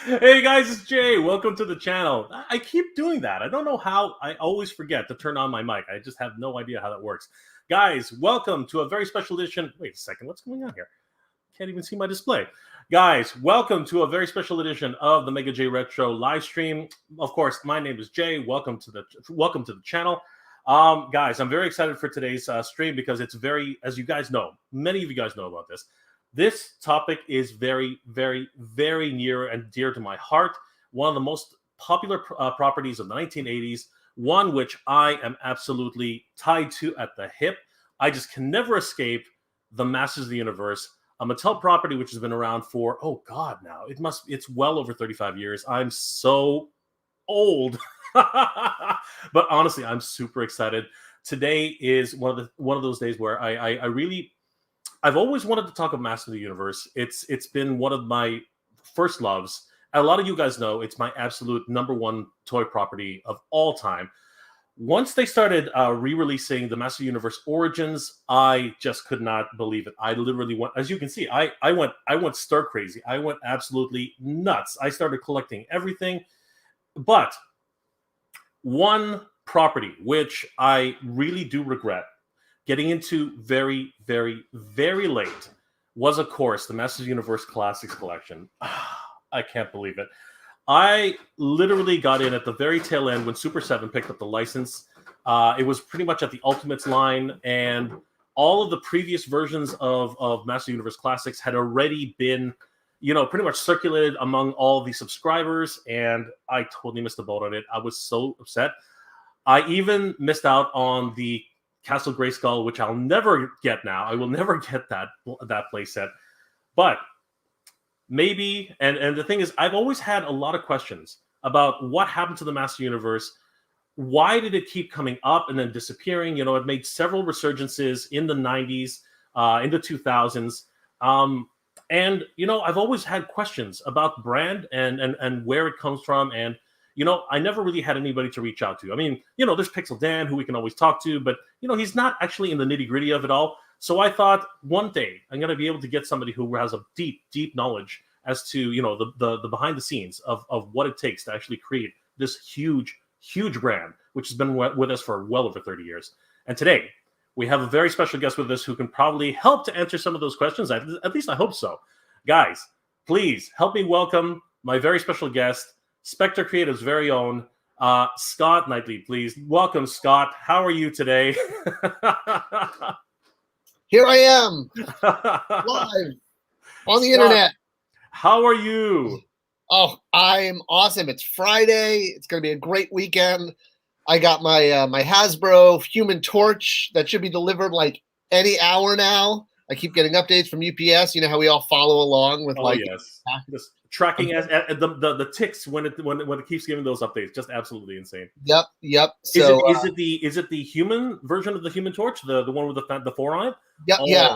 Hey guys, it's Jay. Welcome to the channel. I keep doing that. I don't know how. I always forget to turn on my mic. I just have no idea how that works. Guys, welcome to a very special edition. Wait a second. What's going on here? Can't even see my display. Guys, welcome to a very special edition of the Mega J Retro live stream. Of course, my name is Jay. Welcome to the channel. Guys, I'm very excited for today's stream because it's very, as you guys know, many of you guys know about this. This topic is very, very, very near and dear to my heart. One of the most popular properties of the 1980s, one which I am absolutely tied to at the hip. I just can never escape the Masters of the Universe, a Mattel property which has been around for, oh God, now it's well over 35 years. I'm so old. But honestly, I'm super excited. Today is one of those days where I've always wanted to talk about Masters of the Universe. It's been one of my first loves. A lot of you guys know it's my absolute #1 toy property of all time. Once they started re-releasing the Masters of the Universe Origins, I just could not believe it. I literally went, as you can see, I went stir crazy. I went absolutely nuts. I started collecting everything. But one property which I really do regret getting into very, very, very late was, of course, the Masters of the Universe Classics collection. I can't believe it. I literally got in at the very tail end when Super7 picked up the license. It was pretty much at the Ultimates line, and all of the previous versions of Masters of the Universe Classics had already been, pretty much circulated among all the subscribers, and I totally missed the boat on it. I was so upset. I even missed out on the Castle Grayskull, which I'll never get now. I will never get that playset. But maybe, and the thing is, I've always had a lot of questions about what happened to the Master Universe. Why did it keep coming up and then disappearing? It made several resurgences in the 90s, in the 2000s. And, I've always had questions about brand and where it comes from. And, I never really had anybody to reach out to. I mean, there's Pixel Dan, who we can always talk to, but, he's not actually in the nitty gritty of it all. So I thought one day I'm going to be able to get somebody who has a deep, deep knowledge as to, the behind the scenes of what it takes to actually create this huge, huge brand, which has been with us for well over 30 years. And today we have a very special guest with us who can probably help to answer some of those questions. At least I hope so. Guys, please help me welcome my very special guest, Spector Creative's very own, Scott Neitlich. Please welcome, Scott. How are you today? Here I am, live on the internet. How are you? Oh, I'm awesome. It's Friday. It's going to be a great weekend. I got my my Hasbro Human Torch that should be delivered like any hour now. I keep getting updates from UPS. You know how we all follow along with yes. Just tracking as the ticks when it keeps giving those updates. Just absolutely insane. Yep. So is it the human version of the Human Torch, the one with the 4 on it? Yep. Yeah.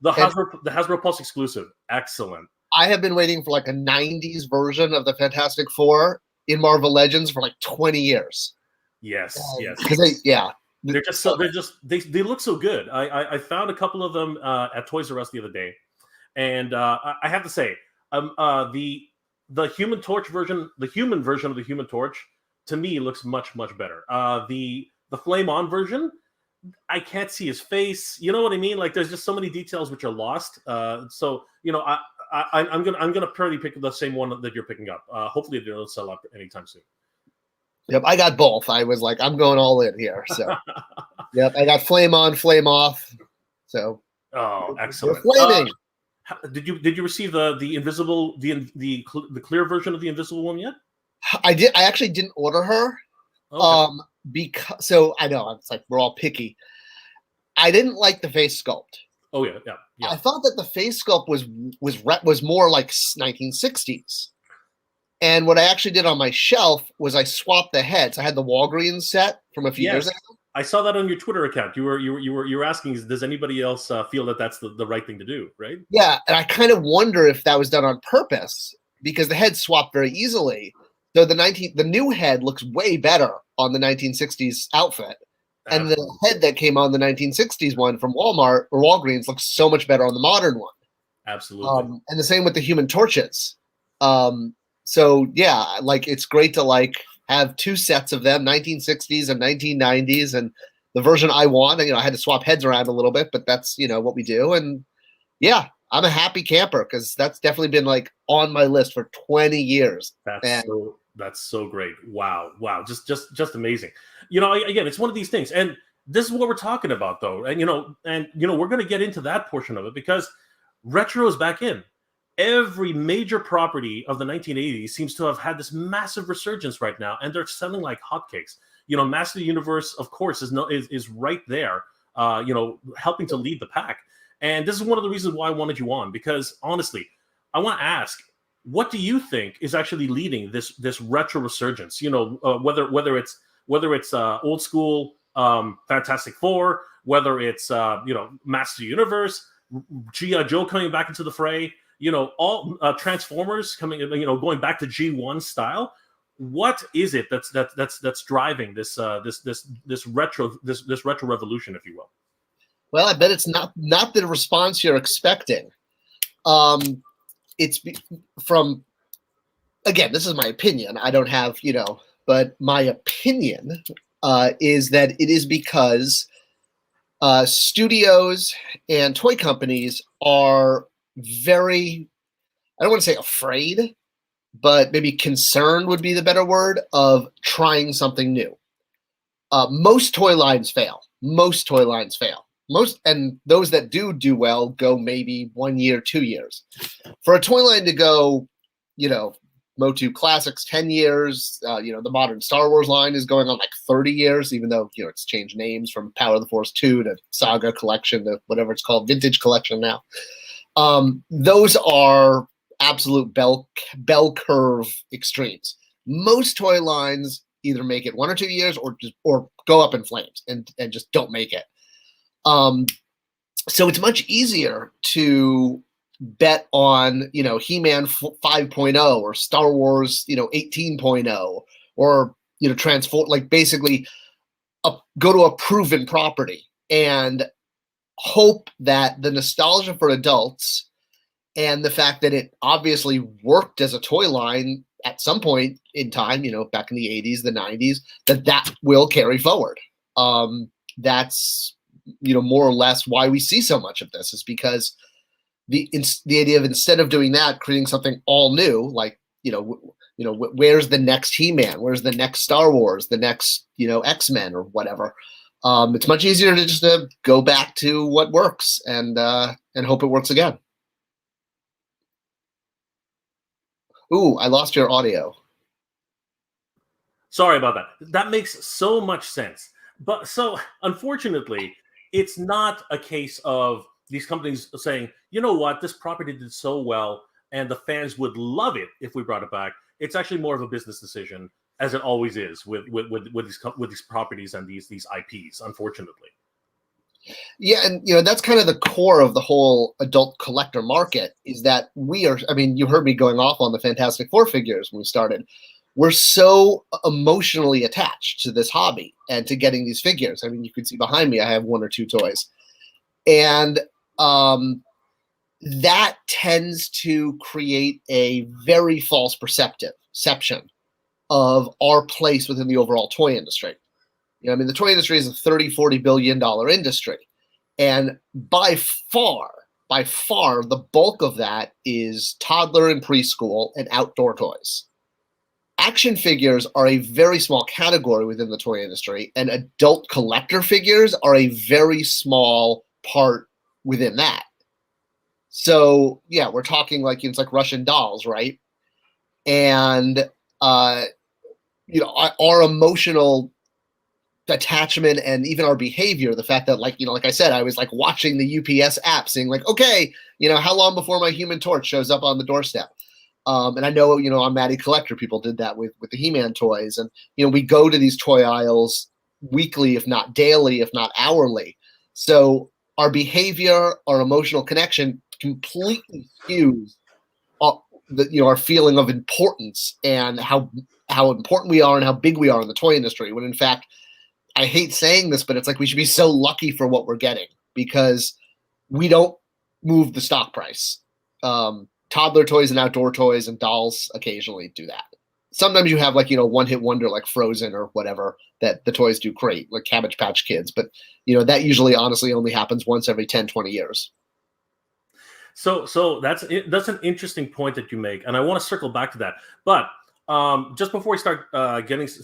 The Hasbro Pulse exclusive. Excellent. I have been waiting for like a 90s version of the Fantastic Four in Marvel Legends for like 20 years. Yes. Because they look so good. I found a couple of them at Toys R Us the other day, and I have to say, the Human Torch version, the human version of the Human Torch, to me looks much, much better. The Flame On version, I can't see his face. You know what I mean? Like, there's just so many details which are lost. So I'm gonna probably pick the same one that you're picking up. Hopefully they don't sell out anytime soon. Yep, I got both. I was like, I'm going all in here. So, yep, I got Flame On, Flame Off. So, excellent. Flaming. Did you receive the invisible the clear version of the Invisible one yet? I did. I actually didn't order her. Okay. Because I know it's like we're all picky. I didn't like the face sculpt. Oh yeah. I thought that the face sculpt was more like 1960s. And what I actually did on my shelf was I swapped the heads. I had the Walgreens set from a few years ago. I saw that on your Twitter account. You were asking, does anybody else feel that that's the right thing to do, right? Yeah, and I kind of wonder if that was done on purpose because the heads swapped very easily. So the new head looks way better on the 1960s outfit, and the head that came on the 1960s one from Walmart or Walgreens looks so much better on the modern one. Absolutely. And the same with the Human Torches. So yeah, like it's great to like have two sets of them, 1960s and 1990s, and the version I want. And, I had to swap heads around a little bit, but that's what we do. And yeah, I'm a happy camper because that's definitely been like on my list for 20 years. That's so great. Wow. Just amazing. Again, it's one of these things, and this is what we're talking about, though. And we're going to get into that portion of it because retro is back in. Every major property of the 1980s seems to have had this massive resurgence right now, and they're selling like hotcakes. Master of the Universe, of course, is right there, helping to lead the pack. And this is one of the reasons why I wanted you on, because honestly, I want to ask, what do you think is actually leading this retro resurgence? Whether it's old school Fantastic Four, whether it's Master of the Universe, G.I. Joe coming back into the fray, all Transformers coming, going back to G1 style. What is it that's driving this retro revolution, if you will? Well, I bet it's not the response you're expecting. It's from, again, this is my opinion. I don't have, but my opinion is that it is because studios and toy companies are very, I don't want to say afraid, but maybe concerned would be the better word, of trying something new. Most toy lines fail. And those that do well go maybe 1 year, 2 years. For a toy line to go, MOTU Classics 10 years, the modern Star Wars line is going on like 30 years, even though it's changed names from Power of the Force 2 to Saga Collection to whatever it's called, Vintage Collection now. Those are absolute bell curve extremes. Most toy lines either make it 1 or 2 years or go up in flames and just don't make it. So it's much easier to bet on, He-Man 5.0 or Star Wars, 18.0 or, transform, like basically go to a proven property and hope that the nostalgia for adults and the fact that it obviously worked as a toy line at some point in time, back in the 80s, the 90s, that will carry forward. That's, more or less why we see so much of this, is because the idea of, instead of doing that, creating something all new, like, where's the next He-Man? Where's the next Star Wars? The next, X-Men or whatever. It's much easier to just go back to what works and hope it works again. Ooh, I lost your audio. Sorry about that. That makes so much sense. But so, unfortunately, it's not a case of these companies saying, you know what, this property did so well and the fans would love it if we brought it back. It's actually more of a business decision, as it always is with these properties and these IPs, unfortunately. Yeah, and that's kind of the core of the whole adult collector market, is that you heard me going off on the Fantastic Four figures when we started. We're so emotionally attached to this hobby and to getting these figures. You can see behind me, I have 1 or 2 toys. And that tends to create a very false perception of our place within the overall toy industry. The toy industry is a $30-40 billion industry. And by far, the bulk of that is toddler and preschool and outdoor toys. Action figures are a very small category within the toy industry, and adult collector figures are a very small part within that. So yeah, we're talking like, it's like Russian dolls, right? And our emotional attachment and even our behavior, the fact that, like I said, I was like watching the UPS app saying like, okay, how long before my Human Torch shows up on the doorstep? And I know, on Matty Collector, people did that with the He-Man toys. And, we go to these toy aisles weekly, if not daily, if not hourly. So our behavior, our emotional connection completely skews our feeling of importance and how important we are and how big we are in the toy industry. When in fact, I hate saying this, but it's like we should be so lucky for what we're getting, because we don't move the stock price. Toddler toys and outdoor toys and dolls occasionally do that. Sometimes you have like, one-hit wonder like Frozen or whatever that the toys do great, like Cabbage Patch Kids. But, that usually honestly only happens once every 10, 20 years. So that's an interesting point that you make, and I want to circle back to that. But just before we start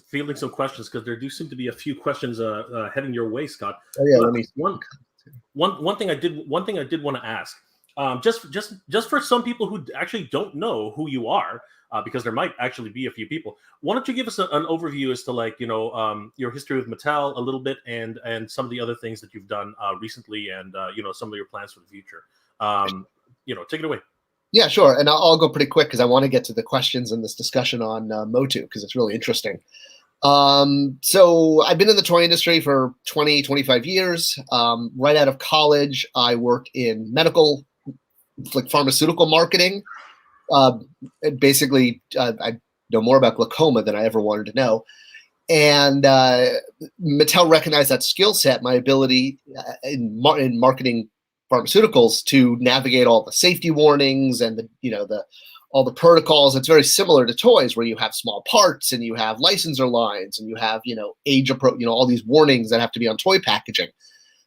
fielding some questions, because there do seem to be a few questions heading your way, Scott. Oh yeah, let me. One thing I did want to ask, just for some people who actually don't know who you are, because there might actually be a few people. Why don't you give us an overview as to your history with Mattel a little bit, and some of the other things that you've done recently, and some of your plans for the future. Take it away. Yeah, sure. And I'll go pretty quick because I want to get to the questions in this discussion on MOTU because it's really interesting. So I've been in the toy industry for 20, 25 years. Right out of college, I worked in medical, like pharmaceutical marketing. Basically, I know more about glaucoma than I ever wanted to know. And Mattel recognized that skill set, my ability in marketing pharmaceuticals to navigate all the safety warnings and all the protocols. It's very similar to toys where you have small parts and you have licensor lines and you have age approach, all these warnings that have to be on toy packaging.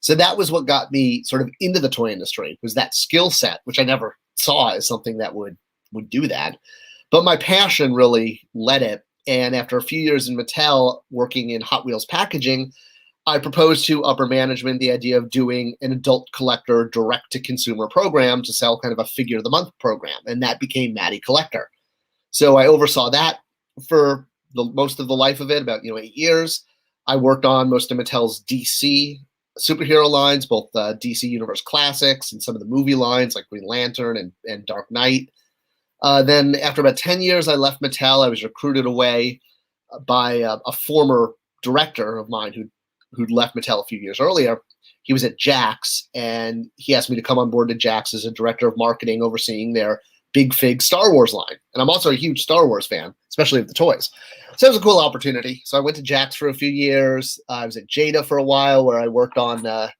So that was what got me sort of into the toy industry, was that skill set, which I never saw as something that would do that. But my passion really led it. And after a few years in Mattel working in Hot Wheels packaging, I proposed to upper management the idea of doing an adult collector direct-to-consumer program to sell kind of a figure-of-the-month program, and that became MOTU Collector. So I oversaw that for most of the life of it, about 8 years. I worked on most of Mattel's DC superhero lines, both DC Universe Classics and some of the movie lines like Green Lantern and Dark Knight. Then after about 10 years, I left Mattel. I was recruited away by a former director of mine who'd left Mattel a few years earlier. He was at Jax, and he asked me to come on board to Jax as a director of marketing, overseeing their Big Fig Star Wars line. And I'm also a huge Star Wars fan, especially of the toys. So it was a cool opportunity. So I went to Jax for a few years. I was at Jada for a while, where I worked on the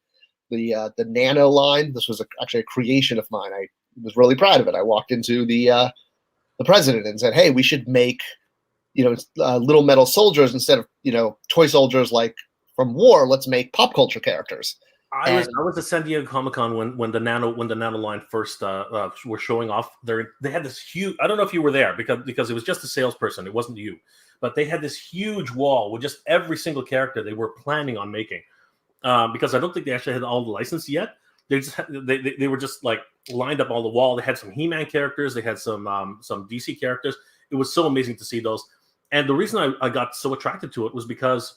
Nano line. This was actually a creation of mine. I was really proud of it. I walked into the president and said, "Hey, we should make little metal soldiers instead of toy soldiers like from war. Let's make pop culture characters." I was at San Diego Comic-Con when the Nano line first were showing off. They had this huge. I don't know if you were there because it was just a salesperson. It wasn't you, but they had this huge wall with just every single character they were planning on making. Because I don't think they actually had all the license yet. They were just like lined up on the wall. They had some He-Man characters. They had some DC characters. It was so amazing to see those. And the reason I got so attracted to it was because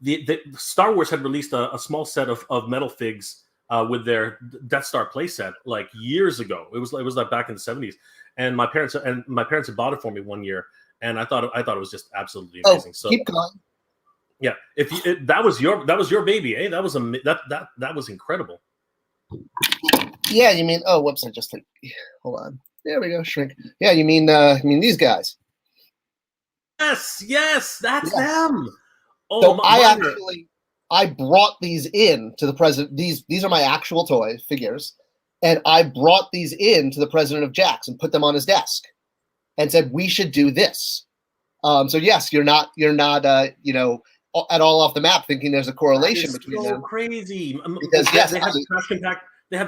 the Star Wars had released a small set of metal figs with their Death Star playset like years ago. It was like back in the 70s, and my parents had bought it for me one year, and I thought it was just absolutely amazing. So keep going. Yeah, that was your baby, eh? That was incredible. Yeah, you mean whoops? I just hold on. There we go. Shrink. Yeah, you mean these guys? Yes, that's them. Oh, so I brought these in to the president. These are my actual toy figures, and I brought these in to the president of Jax and put them on his desk, and said we should do this. So yes, you're not at all off the map thinking there's a correlation between them. Crazy. Because yes, they had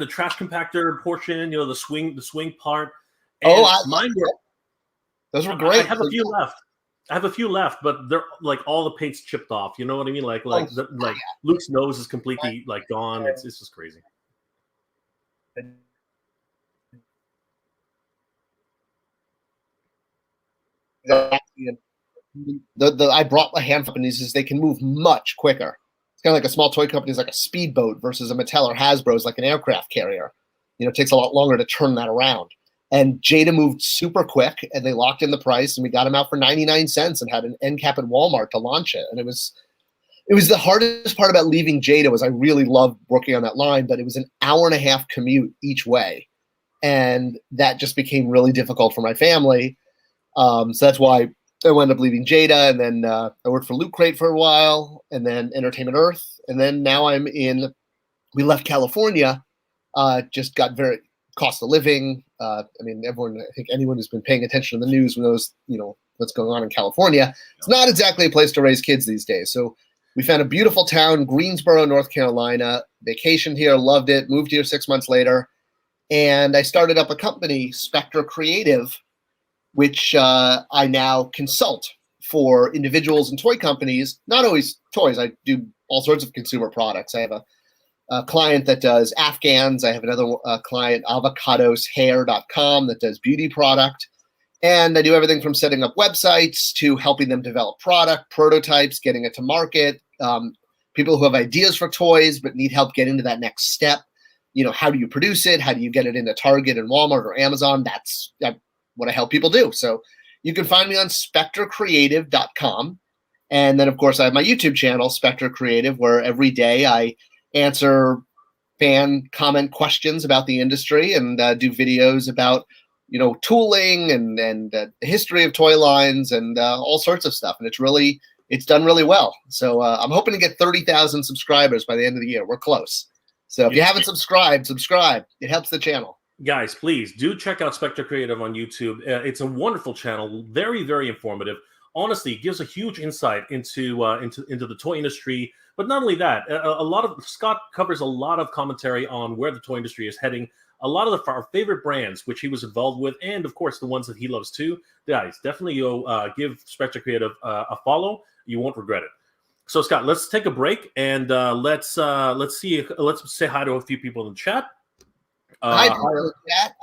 the trash compactor portion, the swing part. And those were great. I have a few left, but they're like all the paint's chipped off. You know what I mean? Like Luke's nose is completely like gone. It's just crazy. I brought a handful of companies they can move much quicker. It's kind of like a small toy company is like a speedboat versus a Mattel or Hasbro is like an aircraft carrier. It takes a lot longer to turn that around. And Jada moved super quick, and they locked in the price, and we got them out for 99 cents and had an end cap at Walmart to launch it. And it was the hardest part about leaving Jada was I really loved working on that line, but it was an hour-and-a-half commute each way. And that just became really difficult for my family. So that's why I wound up leaving Jada, and then I worked for Loot Crate for a while, and then Entertainment Earth, and then now we left California, just got very cost of living. I mean, I think anyone who's been paying attention to the news knows, what's going on in California. It's not exactly a place to raise kids these days. So we found a beautiful town, Greensboro, North Carolina, vacationed here, loved it, moved here 6 months later. And I started up a company, Spector Creative, which I now consult for individuals and toy companies, not always toys. I do all sorts of consumer products. I have a client that does Afghans. I have another client, avocadoshair.com, that does beauty product. And I do everything from setting up websites to helping them develop product, prototypes, getting it to market, people who have ideas for toys but need help getting to that next step. How do you produce it? How do you get it into Target and Walmart or Amazon? That's what I help people do. So you can find me on spectorcreative.com. And then, of course, I have my YouTube channel, Spector Creative, where every day I answer fan comment questions about the industry and do videos about, tooling and the history of toy lines and all sorts of stuff. And it's done really well. So I'm hoping to get 30,000 subscribers by the end of the year. We're close. So if you haven't subscribed, subscribe. It helps the channel. Guys, please do check out Spector Creative on YouTube. It's a wonderful channel, very, very informative. Honestly, it gives a huge insight into the toy industry. But not only that, Scott covers a lot of commentary on where the toy industry is heading. A lot of our favorite brands, which he was involved with, and of course the ones that he loves too. Guys, definitely go give Spector Creative a follow. You won't regret it. So Scott, let's take a break and let's say hi to a few people in the chat. Hi, chat.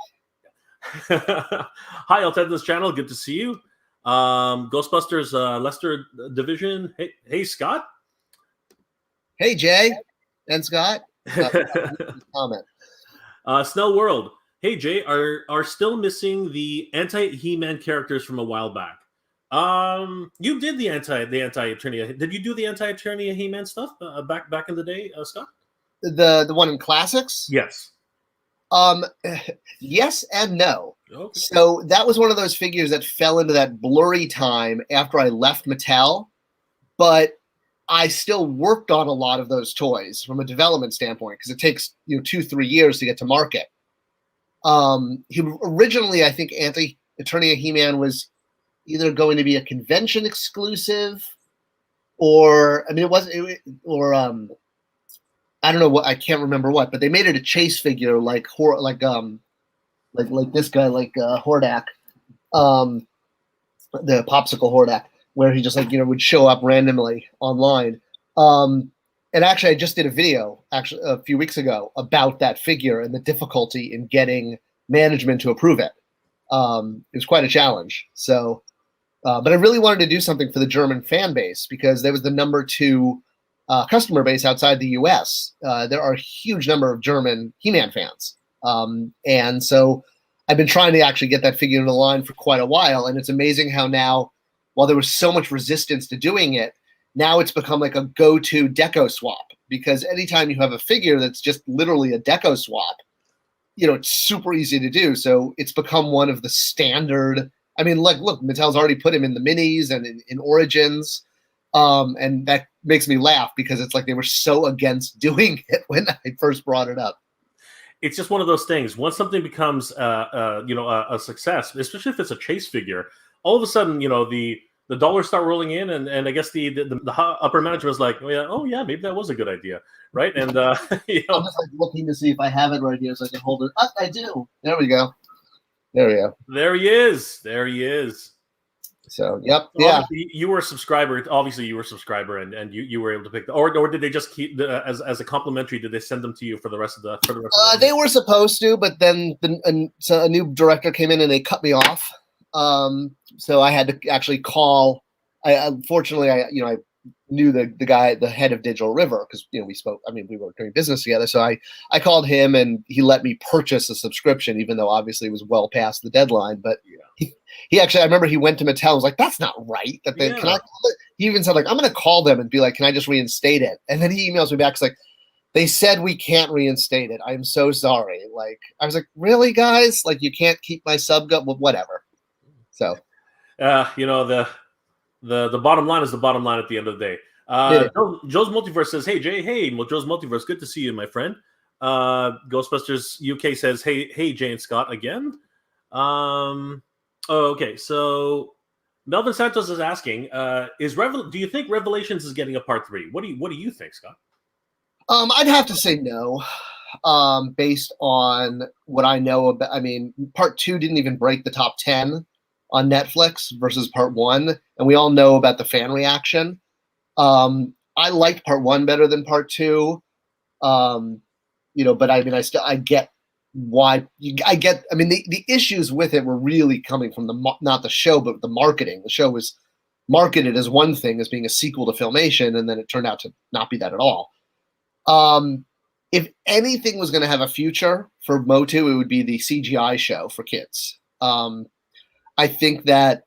Hi, Altedna's channel. Good to see you. Ghostbusters Lester Division. Hey, Scott. Hey, Jay and Scott. Comment. Snell World. Hey, Jay, are still missing the AntiHeMan characters from a while back? You did the anti-attorney. Did you do the anti-attorney He-Man stuff back in the day, Scott? The one in Classics? Yes. Yes and no. Okay. So that was one of those figures that fell into that blurry time after I left Mattel, but I still worked on a lot of those toys from a development standpoint because it takes 2-3 years to get to market. Originally, I think Anti-Attorney He-Man was either going to be a convention exclusive, or I don't know what, I can't remember what, but they made it a chase figure like this guy, Hordak, the popsicle Hordak, where he just would show up randomly online. And actually, I just did a video a few weeks ago about that figure and the difficulty in getting management to approve it. It was quite a challenge. So, but I really wanted to do something for the German fan base because there was the #2 customer base outside the U.S. There are a huge number of German He-Man fans. And so I've been trying to actually get that figure in the line for quite a while. And it's amazing how now, while there was so much resistance to doing it, now it's become like a go-to deco swap, because anytime you have a figure that's just literally a deco swap, it's super easy to do. So it's become one of the standard. I mean, look, Mattel's already put him in the minis and in Origins. And that makes me laugh because it's like they were so against doing it when I first brought it up. It's just one of those things. Once something becomes, a success, especially if it's a chase figure, all of a sudden, the dollars start rolling in, and I guess the upper management was like, oh yeah, maybe that was a good idea, right? And I'm just looking to see if I have it right here so I can hold it. Oh, I do. There we go. There we go. There he is. There he is. So, yep. Yeah. You were a subscriber. Obviously, you were a subscriber, and you were able to pick or did they just keep as a complimentary? Did they send them to you for the rest of the? They were supposed to, but then a new director came in and they cut me off. So I had to actually call. Unfortunately, I knew the guy, the head of Digital River, because we spoke. I mean, we were doing business together. So I called him, and he let me purchase a subscription, even though obviously it was well past the deadline. But he actually, I remember he went to Mattel and was like, "That's not right." He even said, I'm going to call them and be like, "Can I just reinstate it?" And then he emails me back, like, "They said we can't reinstate it. I'm so sorry." I was like, "Really, guys? You can't keep my sub go?" Well, whatever. So, the bottom line is the bottom line at the end of the day. Joe's Multiverse says, "Hey Jay, hey Joe's Multiverse, good to see you, my friend. Ghostbusters UK says, hey, Jay and Scott again. Okay. So Melvin Santos is asking, do you think Revelations is getting a part 3? What do you think, Scott? I'd have to say no, based on what I know about. I mean, part 2 didn't even break the top 10 on Netflix versus part 1, and we all know about the fan reaction. I liked part 1 better than part 2. But I mean, I get why. I mean, the issues with it were really coming from not the show, but the marketing. The show was marketed as one thing, as being a sequel to Filmation, and then it turned out to not be that at all. If anything was going to have a future for MOTU, it would be the CGI show for kids. I think that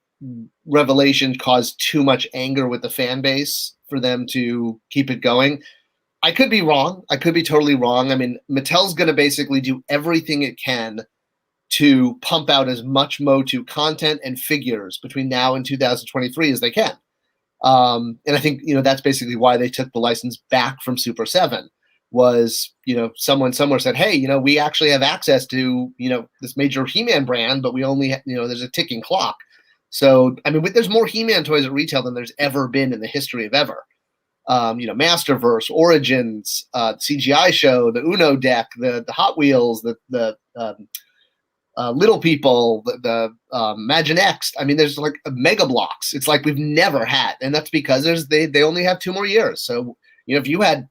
Revelation caused too much anger with the fan base for them to keep it going. I could be wrong. I could be totally wrong. I mean, Mattel's going to basically do everything it can to pump out as much MOTU content and figures between now and 2023 as they can. And I think, that's basically why they took the license back from Super7 was, someone somewhere said, hey, we actually have access to, this major He-Man brand, but we only, there's a ticking clock. So, I mean, there's more He-Man toys at retail than there's ever been in the history of ever. Masterverse, Origins, CGI show, the Uno deck, the Hot Wheels, the Little People, the Imaginext. I mean, there's like mega blocks. It's like we've never had, and that's because they only have 2 more years. So if you had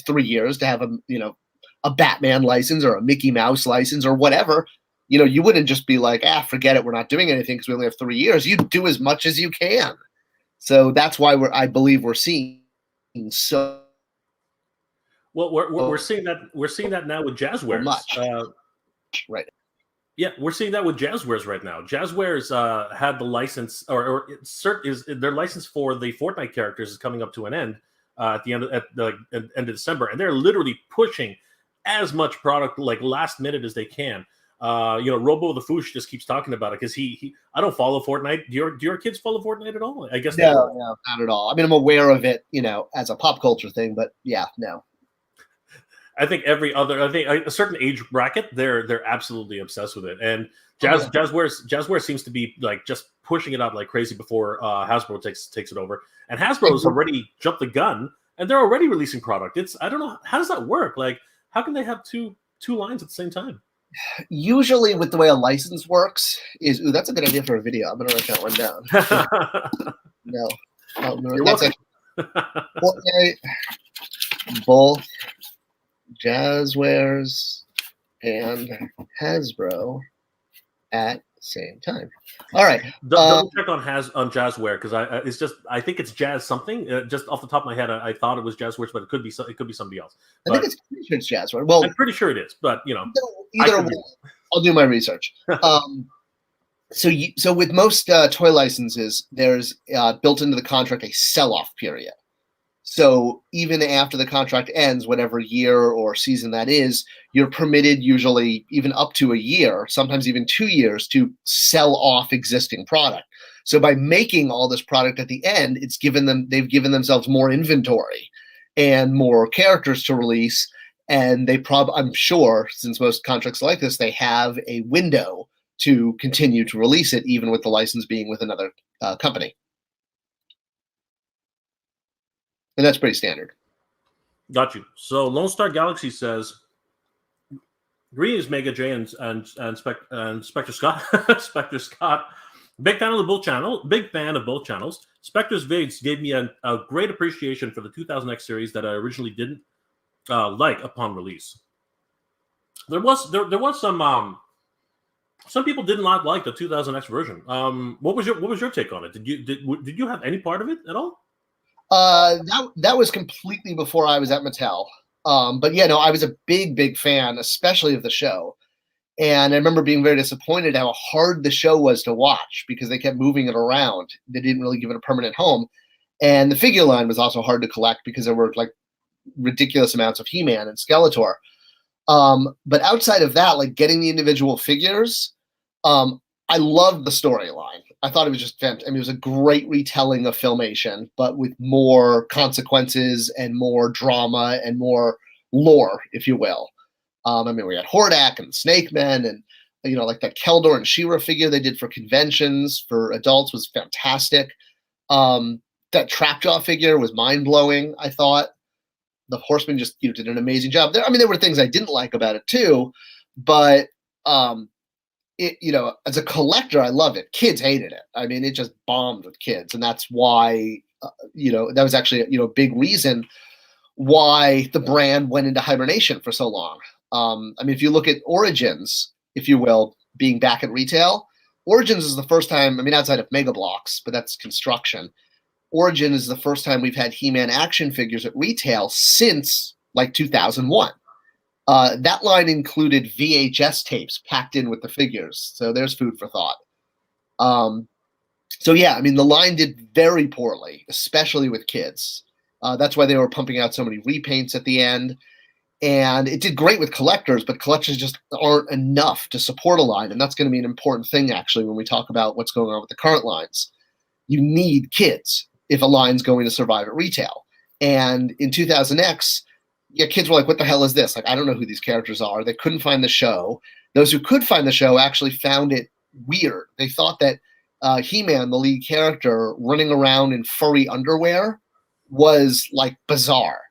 3 years to have a Batman license or a Mickey Mouse license or whatever, you wouldn't just be like, forget it, we're not doing anything because we only have 3 years. You do as much as you can. So that's why I believe we're seeing so. Well, we're seeing that now with Jazzwares. Much. Right. Yeah, we're seeing that with Jazzwares right now. Jazzwares had the license, or is their license for the Fortnite characters is coming up to an end at the end of December, and they're literally pushing as much product like last minute as they can. Robo the Foosh just keeps talking about it because I don't follow Fortnite. Do your kids follow Fortnite at all? I guess no, not at all. I mean, I'm aware of it, as a pop culture thing, but yeah, no. I think a certain age bracket, they're absolutely obsessed with it, and Jazzwares seems to be like just pushing it out like crazy before Hasbro takes it over, and Hasbro's already jumped the gun, and they're already releasing product. I don't know, how does that work? Like, how can they have two lines at the same time? Usually with the way a license works is, that's a good idea for a video. I'm going to write that one down. No. That's both Jazzwares and Hasbro at the same time. All right. Double check on Jazzware because I think it's Jazz something. Just off the top of my head, I thought it was Jazzwares, but it could be somebody else. I think pretty sure it's Jazzware. Well, I'm pretty sure it is, but either way, I'll do my research. So with most toy licenses, there's built into the contract a sell-off period. So even after the contract ends, whatever year or season that is, you're permitted usually even up to a year, sometimes even 2 years, to sell off existing product. So by making all this product at the end, they've given themselves more inventory and more characters to release. And I'm sure, since most contracts are like this, they have a window to continue to release it, even with the license being with another company. And that's pretty standard. Got you. So Lone Star Galaxy says, greetings, Mega J and Spector Scott. Spector Scott. Big fan of both channels. Spector's vids gave me a great appreciation for the 2000X series that I originally didn't like upon release. There was some people did not like the 2000X version. What was your take on it? Did you have any part of it at all? That was completely before I was at Mattel. But yeah, no, I was a big fan, especially of the show. And I remember being very disappointed how hard the show was to watch because they kept moving it around. They didn't really give it a permanent home. And the figure line was also hard to collect because there were like ridiculous amounts of He-Man and Skeletor. But outside of that, like getting the individual figures, I loved the storyline. I thought it was just fantastic. I mean, it was a great retelling of Filmation, but with more consequences and more drama and more lore, if you will. I mean, we had Hordak and Snake Men, and like that Keldor and She-Ra figure they did for conventions for adults was fantastic. That Trapjaw figure was mind-blowing, I thought. The Horseman just did an amazing job. There were things I didn't like about it too, but as a collector, I loved it. Kids hated it. I mean, it just bombed with kids, and that's why that was actually a big reason why the brand went into hibernation for so long. If you look at Origins, if you will, being back at retail, Origins is the first time, outside of Mega Bloks, but that's construction. Origin is the first time we've had He-Man action figures at retail since like 2001. That line included VHS tapes packed in with the figures. So there's food for thought. The line did very poorly, especially with kids. That's why they were pumping out so many repaints at the end. And it did great with collectors, but collectors just aren't enough to support a line. And that's going to be an important thing, actually, when we talk about what's going on with the current lines. You need kids if a line's going to survive at retail. And in 2000X, kids were like, what the hell is this? Like, I don't know who these characters are. They couldn't find the show. Those who could find the show actually found it weird. They thought that He-Man, the lead character, running around in furry underwear was like bizarre.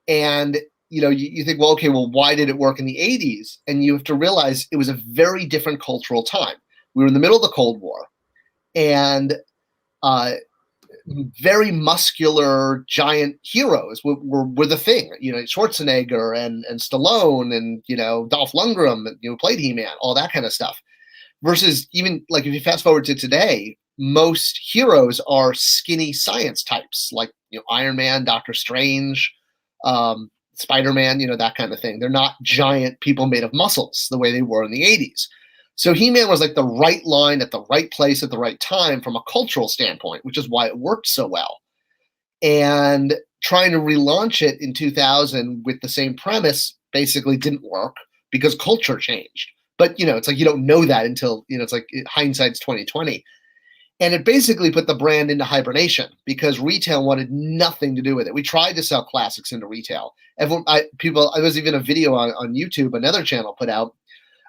And you think, why did it work in the 80s? And you have to realize it was a very different cultural time. We were in the middle of the Cold War, and very muscular giant heroes were the thing. Schwarzenegger and Stallone and Dolph Lundgren, played He-Man, all that kind of stuff. Versus even like if you fast forward to today, most heroes are skinny science types, like Iron Man, Doctor Strange, Spider-Man, that kind of thing. They're not giant people made of muscles the way they were in the 80s. So He-Man was like the right line at the right place at the right time from a cultural standpoint, which is why it worked so well. And trying to relaunch it in 2000 with the same premise basically didn't work because culture changed. But, it's like you don't know that until, it's like hindsight's 2020. And it basically put the brand into hibernation because retail wanted nothing to do with it. We tried to sell classics into retail. There was even a video on YouTube, another channel put out,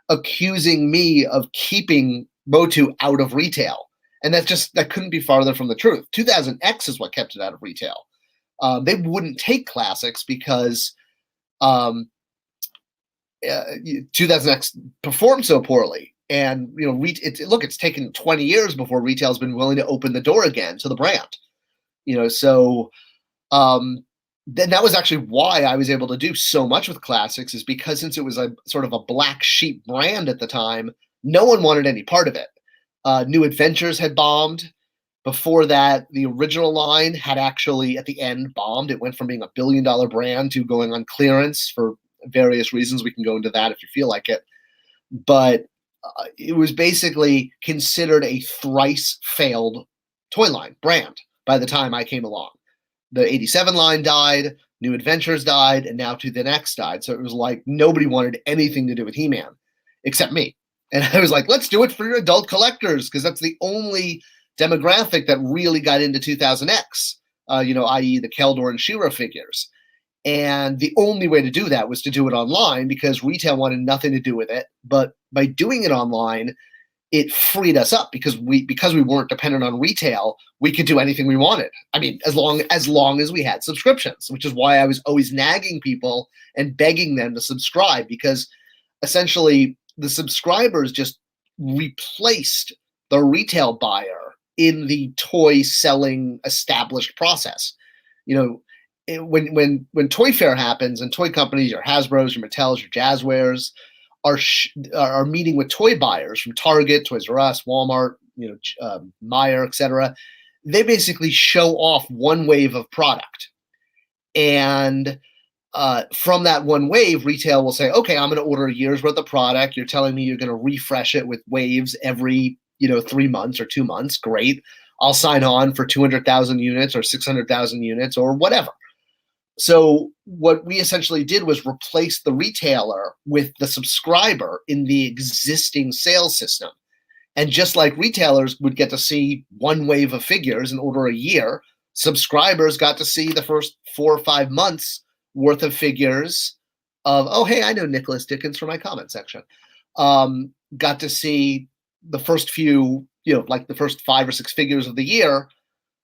accusing me of keeping MOTU out of retail. And that couldn't be farther from the truth. 2000X is what kept it out of retail. They wouldn't take classics because 2000X performed so poorly. And, it's taken 20 years before retail's been willing to open the door again to the brand. Then that was actually why I was able to do so much with classics, is because since it was a sort of a black sheep brand at the time, no one wanted any part of it. New Adventures had bombed. Before that, the original line had actually at the end bombed. It went from being $1 billion brand to going on clearance for various reasons. We can go into that if you feel like it. But it was basically considered a thrice failed toy line brand by the time I came along. The 87 line died, New Adventures died, and now 2000X died. So it was like nobody wanted anything to do with He-Man except me. And I was like, let's do it for your adult collectors, because that's the only demographic that really got into 2000X, i.e. the Keldor and She-Ra figures. And the only way to do that was to do it online because retail wanted nothing to do with it. But by doing it online, it freed us up because we weren't dependent on retail. We could do anything we wanted. As long as we had subscriptions, which is why I was always nagging people and begging them to subscribe, because essentially the subscribers just replaced the retail buyer in the toy selling established process. When Toy Fair happens and toy companies, your Hasbros, your Mattels, your Jazzwares, are meeting with toy buyers from Target, Toys R Us, Walmart, Meijer, etc. They basically show off one wave of product, and from that one wave, retail will say, "Okay, I'm going to order a year's worth of product. You're telling me you're going to refresh it with waves every 3 months or 2 months. Great, I'll sign on for 200,000 units or 600,000 units or whatever." So what we essentially did was replace the retailer with the subscriber in the existing sales system. And just like retailers would get to see one wave of figures and order a year, subscribers got to see the first 4 or 5 months worth of figures of, oh, hey, I know Nicholas Dickens from my comment section. Got to see the first few, like the first 5 or 6 figures of the year,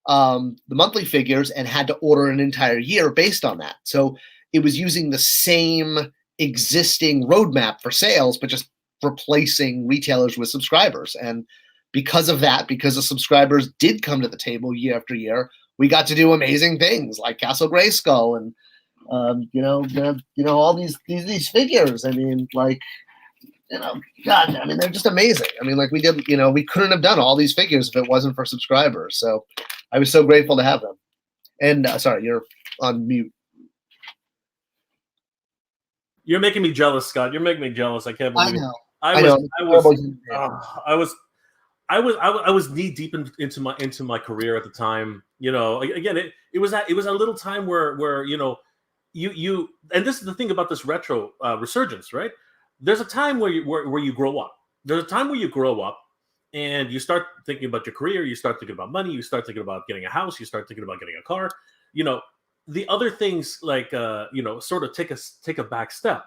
the monthly figures, and had to order an entire year based on that. So it was using the same existing roadmap for sales, but just replacing retailers with subscribers. And because of that, because the subscribers did come to the table year after year, we got to do amazing things like Castle Grayskull and all these figures. I mean, like, God, I mean, they're just amazing. I mean, like we couldn't have done all these figures if it wasn't for subscribers. So I was so grateful to have them. And sorry, you're on mute. You're making me jealous, Scott. You're making me jealous. I can't believe I know. I was knee deep into my career at the time. Again, it was a little time where you and this is the thing about this retro resurgence, right? There's a time where you grow up. There's a time where you grow up and you start thinking about your career. You start thinking about money. You start thinking about getting a house. You start thinking about getting a car. The other things like sort of take a back step.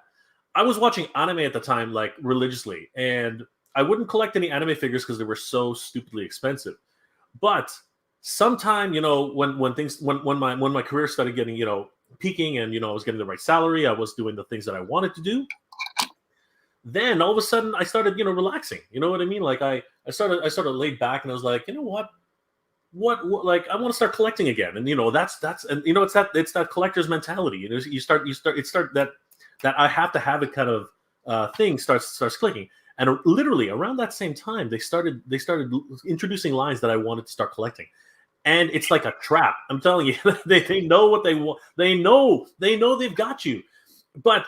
I was watching anime at the time, like religiously, and I wouldn't collect any anime figures because they were so stupidly expensive. But sometime, when my career started getting, peaking, and I was getting the right salary, I was doing the things that I wanted to do. Then all of a sudden I started, relaxing. You know what I mean? Like I started laid back, and I was like, you know what, like I want to start collecting again. And it's that collector's mentality. You start that I have to have it kind of thing starts clicking. And literally around that same time, they started introducing lines that I wanted to start collecting. And it's like a trap. I'm telling you, they know what they want. They know they've got you. But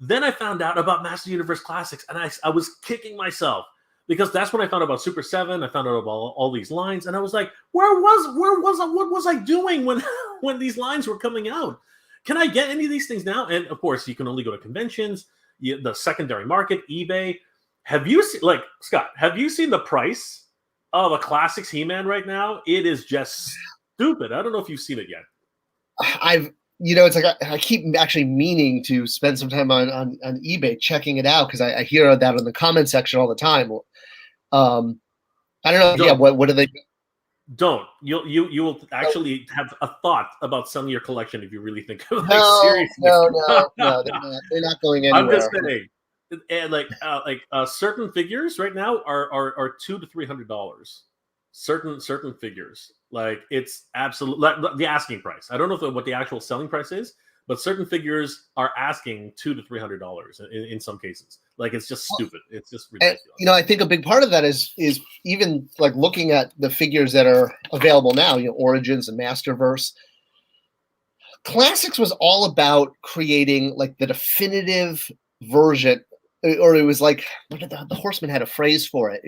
then I found out about Master Universe Classics, and I was kicking myself because that's when I found out about Super 7. I found out about all these lines, and I was like, what was I doing when these lines were coming out? Can I get any of these things now? And of course, you can only go to conventions, the secondary market, eBay. Have you seen, like, Scott, have you seen the price of a Classics He-Man right now? It is just stupid. I don't know if you've seen it yet. It's like I keep actually meaning to spend some time on eBay checking it out because I hear that in the comment section all the time. I don't know. What do they? Don't. You will actually have a thought about selling your collection if you really think of it. Seriously. No. They're not going anywhere. I'm just saying. And certain figures right now are $200 to $300. Certain figures, like it's absolute the asking price. I don't know what the actual selling price is, but certain figures are asking $200 to $300 in some cases. Like it's just stupid. It's just ridiculous. And, I think a big part of that is even like looking at the figures that are available now. Origins and Masterverse. Classics was all about creating like the definitive version. Or it was like the Horseman had a phrase for it.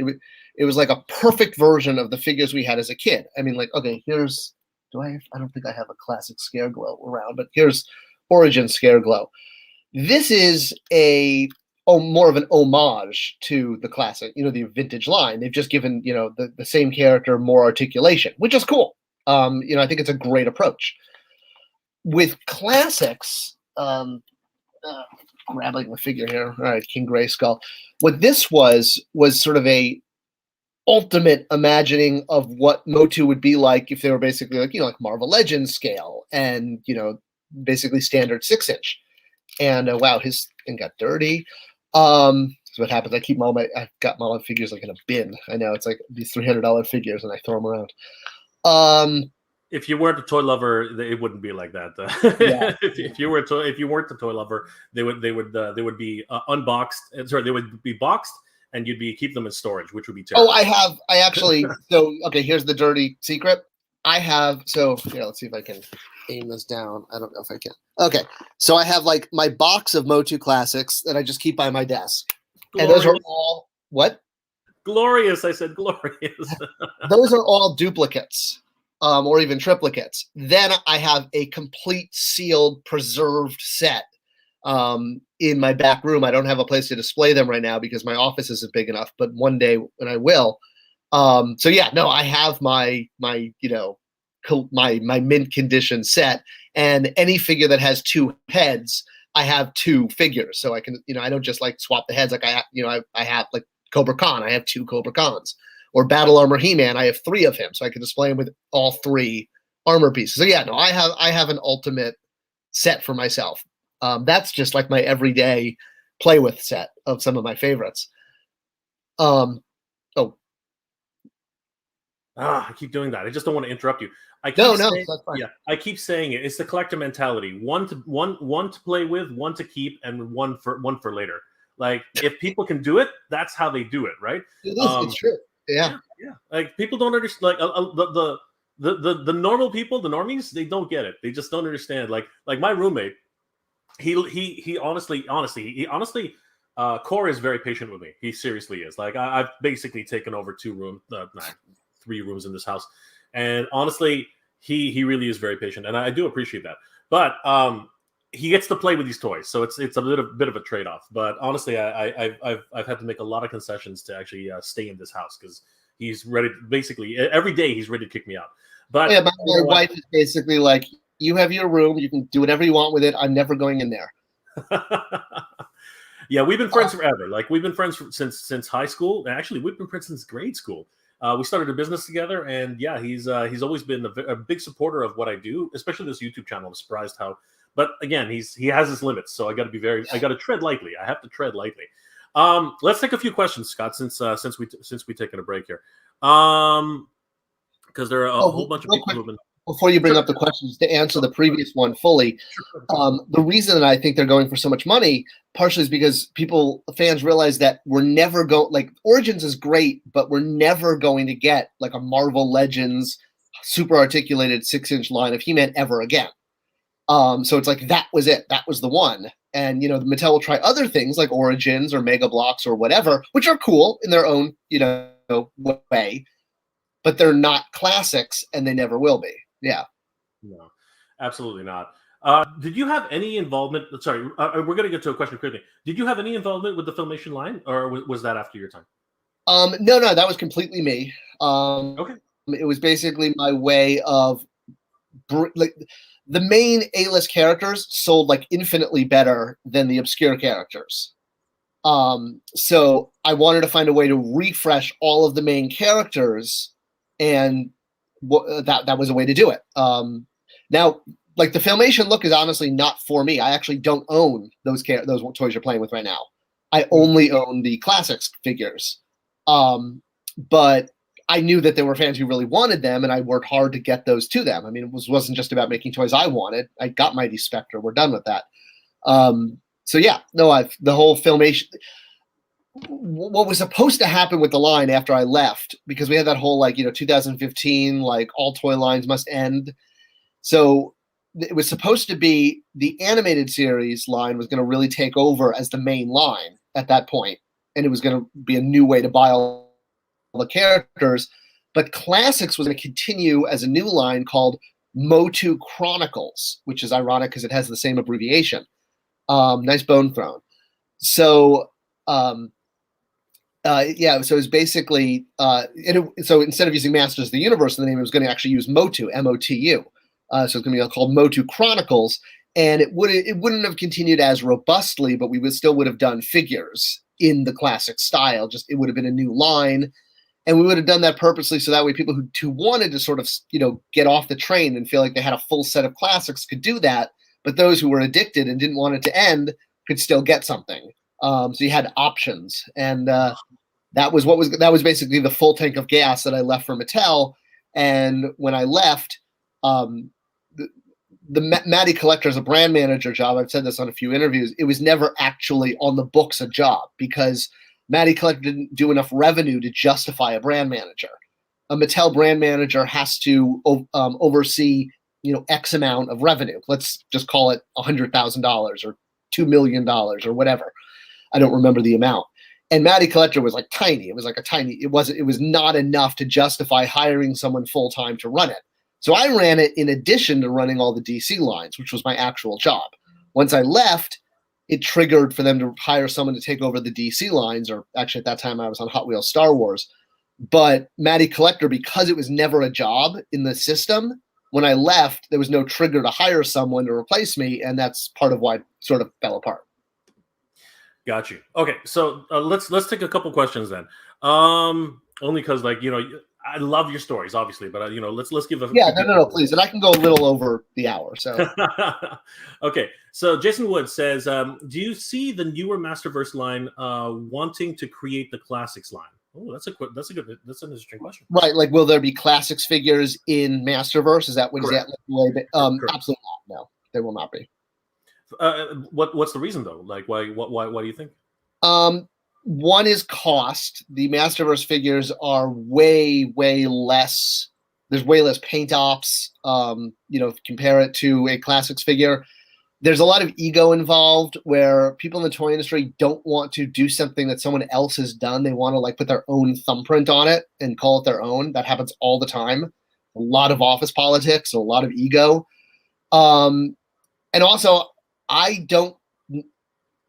It was like a perfect version of the figures we had as a kid. I mean, like, okay, I don't think I have a Classic Scareglow around, but here's Origin Scareglow. This is more of an homage to the classic, the vintage line. They've just given, the same character more articulation, which is cool. I think it's a great approach. With Classics, grabbing the figure here. All right, King Grayskull. What this was sort of a ultimate imagining of what MOTU would be like if they were basically like Marvel Legends scale and basically standard 6-inch. And wow, his thing got dirty. So what happens? I've got my figures like in a bin. I know it's like these $300 figures, and I throw them around. If you weren't a toy lover, it wouldn't be like that. Yeah. if you weren't a toy lover, they would be unboxed. Sorry, they would be boxed, and you'd keep them in storage, which would be terrible. Okay, here's the dirty secret. Let's see if I can aim this down. I don't know if I can. Okay, so I have like my box of MOTU Classics that I just keep by my desk. Glorious. And those are all what? Glorious. I said glorious. Those are all duplicates. Or even triplicates. Then I have a complete sealed, preserved set in my back room. I don't have a place to display them right now because my office isn't big enough, but one day when I will. I have my mint condition set, and any figure that has 2 heads, I have 2 figures, so I can, I don't just like swap the heads. Like I have like Cobra Khan. I have 2 Cobra Khans, or Battle Armor He-Man. I have 3 of him, so I can display him with all 3 armor pieces. So yeah, no, I have an ultimate set for myself. That's just like my everyday play with set of some of my favorites. Oh, I keep doing that. I just don't want to interrupt you. I keep no, saying, that's fine. yeah, I keep saying it. It's the collector mentality. One to play with, one to keep, and one for later. Like if people can do it, that's how they do it, right? It is. It's true. Yeah. Like people don't understand. Like the normal people, the normies, they don't get it. They just don't understand. Like my roommate, he honestly, Core is very patient with me. He seriously is. Like I've basically taken over 3 rooms in this house, and honestly, he really is very patient, and I do appreciate that. But he gets to play with these toys, so it's a bit of a trade off. But honestly, I've had to make a lot of concessions to actually stay in this house because he's ready. Basically, every day he's ready to kick me out. But yeah, my wife is basically like, you have your room, you can do whatever you want with it. I'm never going in there. Yeah, we've been friends forever. Like we've been friends since high school. Actually, we've been friends since grade school. We started a business together, and yeah, he's always been a big supporter of what I do, especially this YouTube channel. I'm surprised how, but again, he has his limits, so I got to tread lightly. I have to tread lightly. Let's take a few questions, Scott, since we taken a break here, because there are a whole bunch of people who've been. Before you bring up the questions, to answer the previous one fully, the reason that I think they're going for so much money partially is because fans realize that we're never like Origins is great, but we're never going to get like a Marvel Legends super articulated 6-inch line of He-Man ever again. So it's like that was it. That was the one. And Mattel will try other things like Origins or Mega Blocks or whatever, which are cool in their own way, but they're not classics, and they never will be. Yeah. No, absolutely not. Did you have any involvement? Sorry, we're going to get to a question quickly. Did you have any involvement with the Filmation line, or was that after your time? No, that was completely me. Okay. It was basically my way of like the main A-list characters sold like infinitely better than the obscure characters. So I wanted to find a way to refresh all of the main characters, and that was a way to do it. Now, like the Filmation look is honestly not for me. I actually don't own those toys you're playing with right now. I only own the classics figures. But I knew that there were fans who really wanted them, and I worked hard to get those to them. I mean, it wasn't just about making toys I wanted. I got Mighty Spector. We're done with that. So yeah, no, the whole Filmation. What was supposed to happen with the line after I left, because we had that whole 2015 like all toy lines must end. So it was supposed to be the animated series line was going to really take over as the main line at that point, and it was going to be a new way to buy all the characters. But Classics was going to continue as a new line called MOTU Chronicles, which is ironic because it has the same abbreviation. Nice bone thrown. So so it's basically so instead of using Masters of the Universe in the name, it was going to actually use MOTU, MOTU. So it's going to be called MOTU Chronicles, and it wouldn't have continued as robustly, but we still would have done figures in the classic style. Just it would have been a new line, and we would have done that purposely so that way people who wanted to sort of get off the train and feel like they had a full set of classics could do that, but those who were addicted and didn't want it to end could still get something. So you had options, and that was basically the full tank of gas that I left for Mattel. And when I left, the Matty Collectors, a brand manager job, I've said this on a few interviews, it was never actually on the books a job because Matty Collector didn't do enough revenue to justify a brand manager. A Mattel brand manager has to oversee X amount of revenue. Let's just call it $100,000 or $2 million or whatever. I don't remember the amount. And Matty Collector was like tiny. It was like it was not enough to justify hiring someone full time to run it. So I ran it in addition to running all the DC lines, which was my actual job. Once I left, it triggered for them to hire someone to take over the DC lines, or actually at that time I was on Hot Wheels Star Wars. But Matty Collector, because it was never a job in the system, when I left, there was no trigger to hire someone to replace me, and that's part of why it sort of fell apart. Got you. Okay, so let's take a couple questions then. Only because, like, I love your stories, obviously, but let's give a no, please, and I can go a little over the hour. So okay, so Jason Wood says, do you see the newer Masterverse line wanting to create the Classics line? Oh, that's an interesting question. Right, like, will there be Classics figures in Masterverse? Is that what he's at? Absolutely not. No, there will not be. What's the reason though? Like, why do you think? One is cost. The Masterverse figures are way less. There's way less paint ops. Compare it to a Classics figure. There's a lot of ego involved where people in the toy industry don't want to do something that someone else has done. They want to, like, put their own thumbprint on it and call it their own. That happens all the time. A lot of office politics, a lot of ego. And also, I don't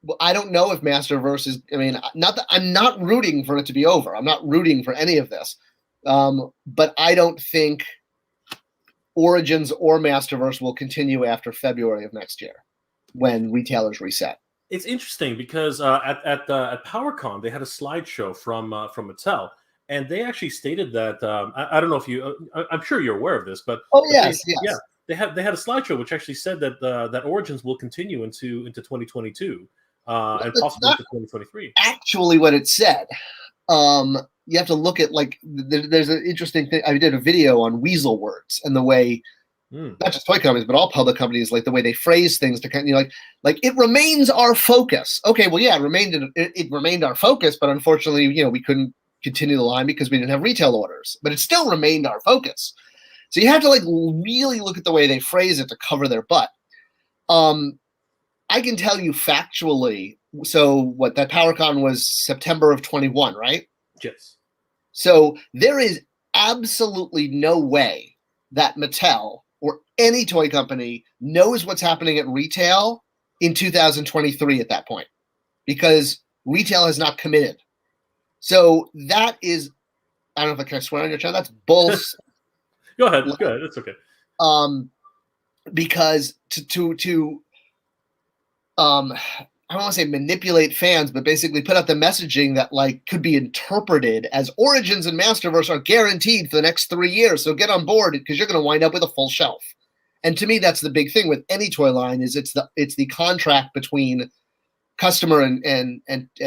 know if Masterverse is, not that I'm not rooting for it to be over. I'm not rooting for any of this. But I don't think Origins or Masterverse will continue after February of next year when retailers reset. It's interesting because at PowerCon, they had a slideshow from Mattel, and they actually stated that, I don't know if I'm sure you're aware of this, but yes. Yeah. They had a slideshow which actually said that that Origins will continue into 2022 and possibly into 2023. Actually, what it said, you have to look at, like, there's an interesting thing. I did a video on weasel words and the way, not just toy companies but all public companies, like the way they phrase things to kind of, like it remains our focus. Okay, well, yeah, it remained our focus, but unfortunately, we couldn't continue the line because we didn't have retail orders. But it still remained our focus. So you have to, like, really look at the way they phrase it to cover their butt. I can tell you factually. So that PowerCon was September of 21, right? Yes. So there is absolutely no way that Mattel or any toy company knows what's happening at retail in 2023 at that point, because retail has not committed. So that is, I don't know if I can swear on your channel. That's bullshit. Go ahead. It's okay. Because to I don't want to say manipulate fans, but basically put out the messaging that, like, could be interpreted as Origins and Masterverse are guaranteed for the next 3 years. So get on board, because you're going to wind up with a full shelf. And to me, that's the big thing with any toy line, is it's the contract between customer and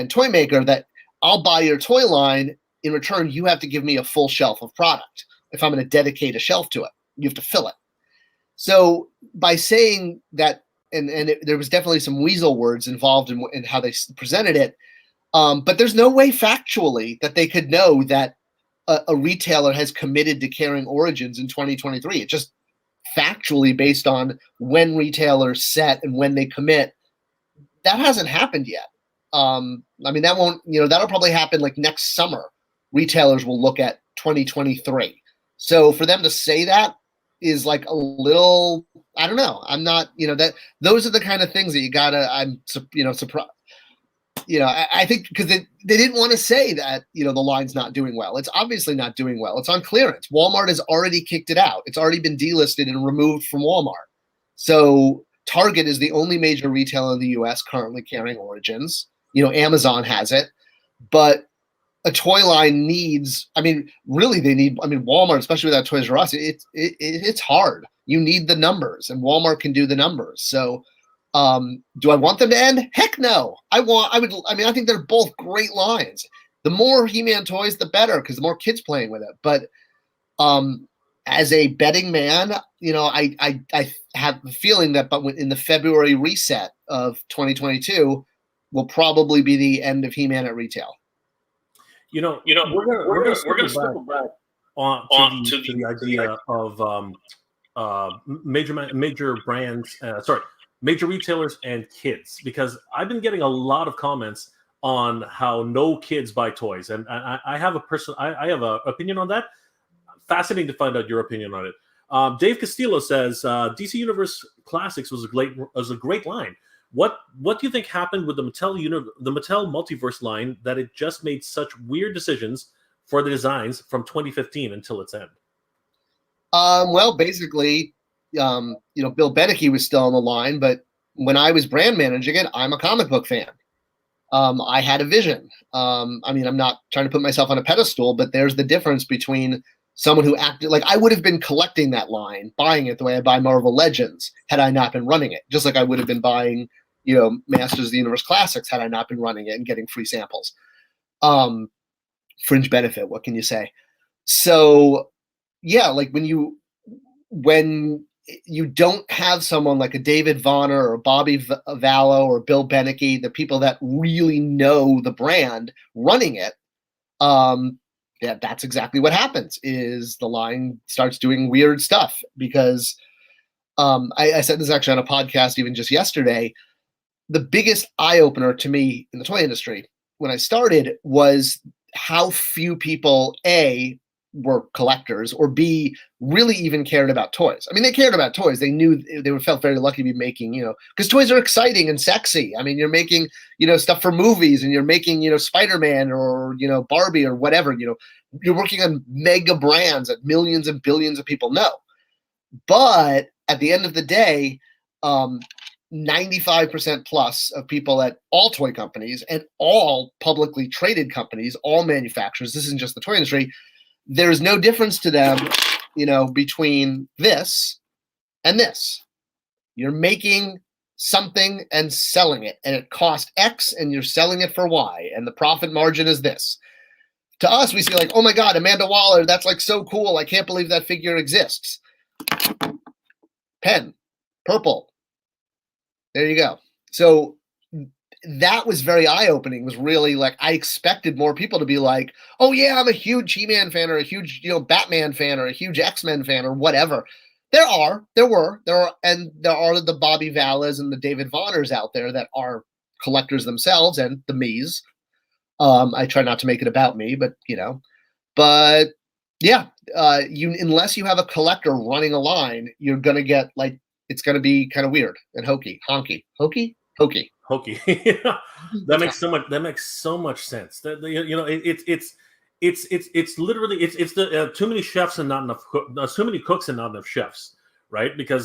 toy maker that I'll buy your toy line. In return, you have to give me a full shelf of product. If I'm going to dedicate a shelf to it, you have to fill it. So by saying that, there was definitely some weasel words involved in how they presented it, but there's no way factually that they could know that a retailer has committed to carrying Origins in 2023. It's just factually based on when retailers set and when they commit. That hasn't happened yet. That won't, that'll probably happen like next summer. Retailers will look at 2023. So for them to say that is like a little, I don't know. I'm not, that those are the kind of things that you gotta, I'm surprised. I think because they didn't want to say that, the line's not doing well. It's obviously not doing well. It's on clearance. Walmart has already kicked it out. It's already been delisted and removed from Walmart. So Target is the only major retailer in the US currently carrying Origins. Amazon has it, but a toy line needs, really they need, Walmart, especially with that Toys R Us, it's hard. You need the numbers, and Walmart can do the numbers. So do I want them to end? Heck no. I think they're both great lines. The more He-Man toys, the better, because the more kids playing with it. But as a betting man, I have the feeling that in the February reset of 2022 will probably be the end of He-Man at retail. We're gonna circle back to the idea of major brands, major retailers and kids, because I've been getting a lot of comments on how no kids buy toys, and I have I have an opinion on that. Fascinating to find out your opinion on it. Dave Castillo says DC Universe Classics was a great line. What do you think happened with the Mattel Multiverse line that it just made such weird decisions for the designs from 2015 until its end? Well, basically, Bill Beneke was still on the line, but when I was brand managing it, I'm a comic book fan. I had a vision. I'm not trying to put myself on a pedestal, but there's the difference between someone who acted like I would have been collecting that line, buying it the way I buy Marvel Legends had I not been running it, just like I would have been buying, Masters of the Universe Classics had I not been running it and getting free samples. Fringe benefit, what can you say? So, yeah, like when you don't have someone like a David Vonner or Bobby Vallo or Bill Beneke, the people that really know the brand running it, that's exactly what happens is the line starts doing weird stuff because I said this actually on a podcast even just yesterday. The biggest eye-opener to me in the toy industry when I started was how few people, A, were collectors, or B, really even cared about toys. I mean, they cared about toys. They knew they felt very lucky to be making, because toys are exciting and sexy. I mean, you're making, stuff for movies, and you're making, Spider-Man or, Barbie or whatever, you're working on mega brands that millions and billions of people know. But at the end of the day, 95% plus of people at all toy companies and all publicly traded companies, all manufacturers, this isn't just the toy industry, there's no difference to them, between this and this. You're making something and selling it, and it costs X, and you're selling it for Y, and the profit margin is this. To us, we see like, oh my God, Amanda Waller, that's like so cool. I can't believe that figure exists. Pen, purple. There you go. So that was very eye-opening. It was really like I expected more people to be like, oh yeah, I'm a huge He-Man fan or a huge Batman fan or a huge X-Men fan or whatever. There are the Bobby Vallas and the David Vonners out there that are collectors themselves and the me's. I try not to make it about me, but unless you have a collector running a line, you're gonna get like it's gonna be kind of weird and hokey. That makes so much sense. That it's literally the too many chefs and not enough too many cooks and not enough chefs, right? Because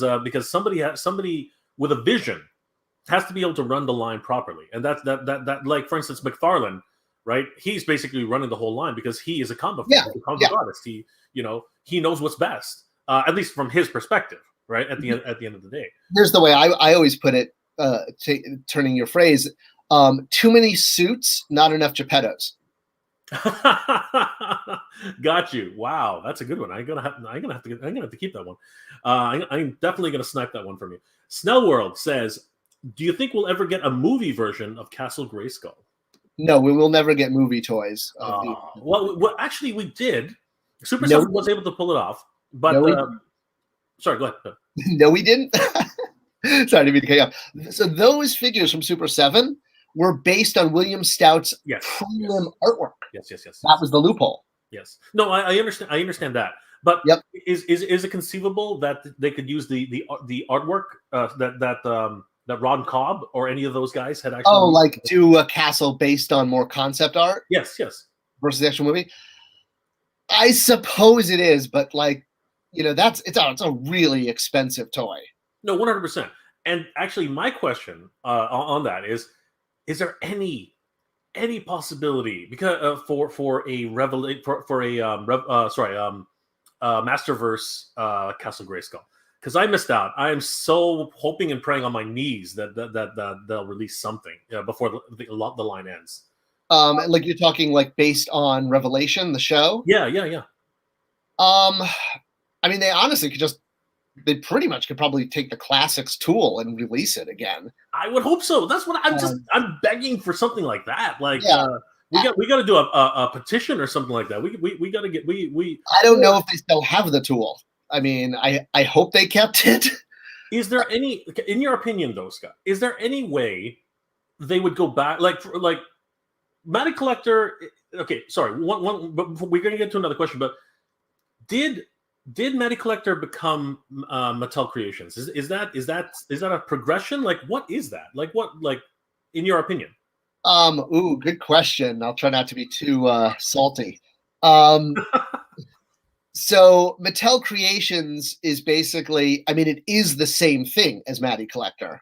somebody with a vision has to be able to run the line properly, and that like for instance McFarlane, right? He's basically running the whole line because he is a comic book artist. He knows what's best, at least from his perspective, right? At the end of the day, here's the way I always put it. Turning your phrase, too many suits, not enough Geppettos. Got you. Wow, that's a good one. I'm gonna have to keep that one. I'm definitely gonna snipe that one from you. Snellworld says, "Do you think we'll ever get a movie version of Castle Grayskull?" No, we will never get movie toys. Well, actually, we did. Super7 was able to pull it off, but sorry, go ahead. No, we didn't. Sorry to be the chaos. So those figures from Super7 were based on William Stout's prelim artwork. Yes. That was the loophole. Yes. No, I understand. I understand that. But is it conceivable that they could use the artwork that Ron Cobb or any of those guys had actually? Do a castle based on more concept art? Yes. Versus the actual movie. I suppose it is, but it's a really expensive toy. No, 100%. And actually, my question on that is there any possibility because for a Masterverse Castle Grayskull? Because I missed out. I am so hoping and praying on my knees that they'll release something before the line ends. Like you're talking like based on Revelation, the show? Yeah. I mean, they honestly could they pretty much could probably take the Classics tool and release it again. I would hope so. That's what I'm begging for, something like that. Like we got to do a petition or something like that. We got to get I don't know if they still have the tool. I mean, I hope they kept it. Is there any, in your opinion, though, Scott? Is there any way they would go back, like MOTU Collector? Okay, sorry. One, but we're going to get to another question. But did MOTU Collector become Mattel Creations? Is that a progression? Like, what is that? Like, in your opinion? Good question. I'll try not to be too salty. So Mattel Creations is basically, I mean, it is the same thing as Matty Collector.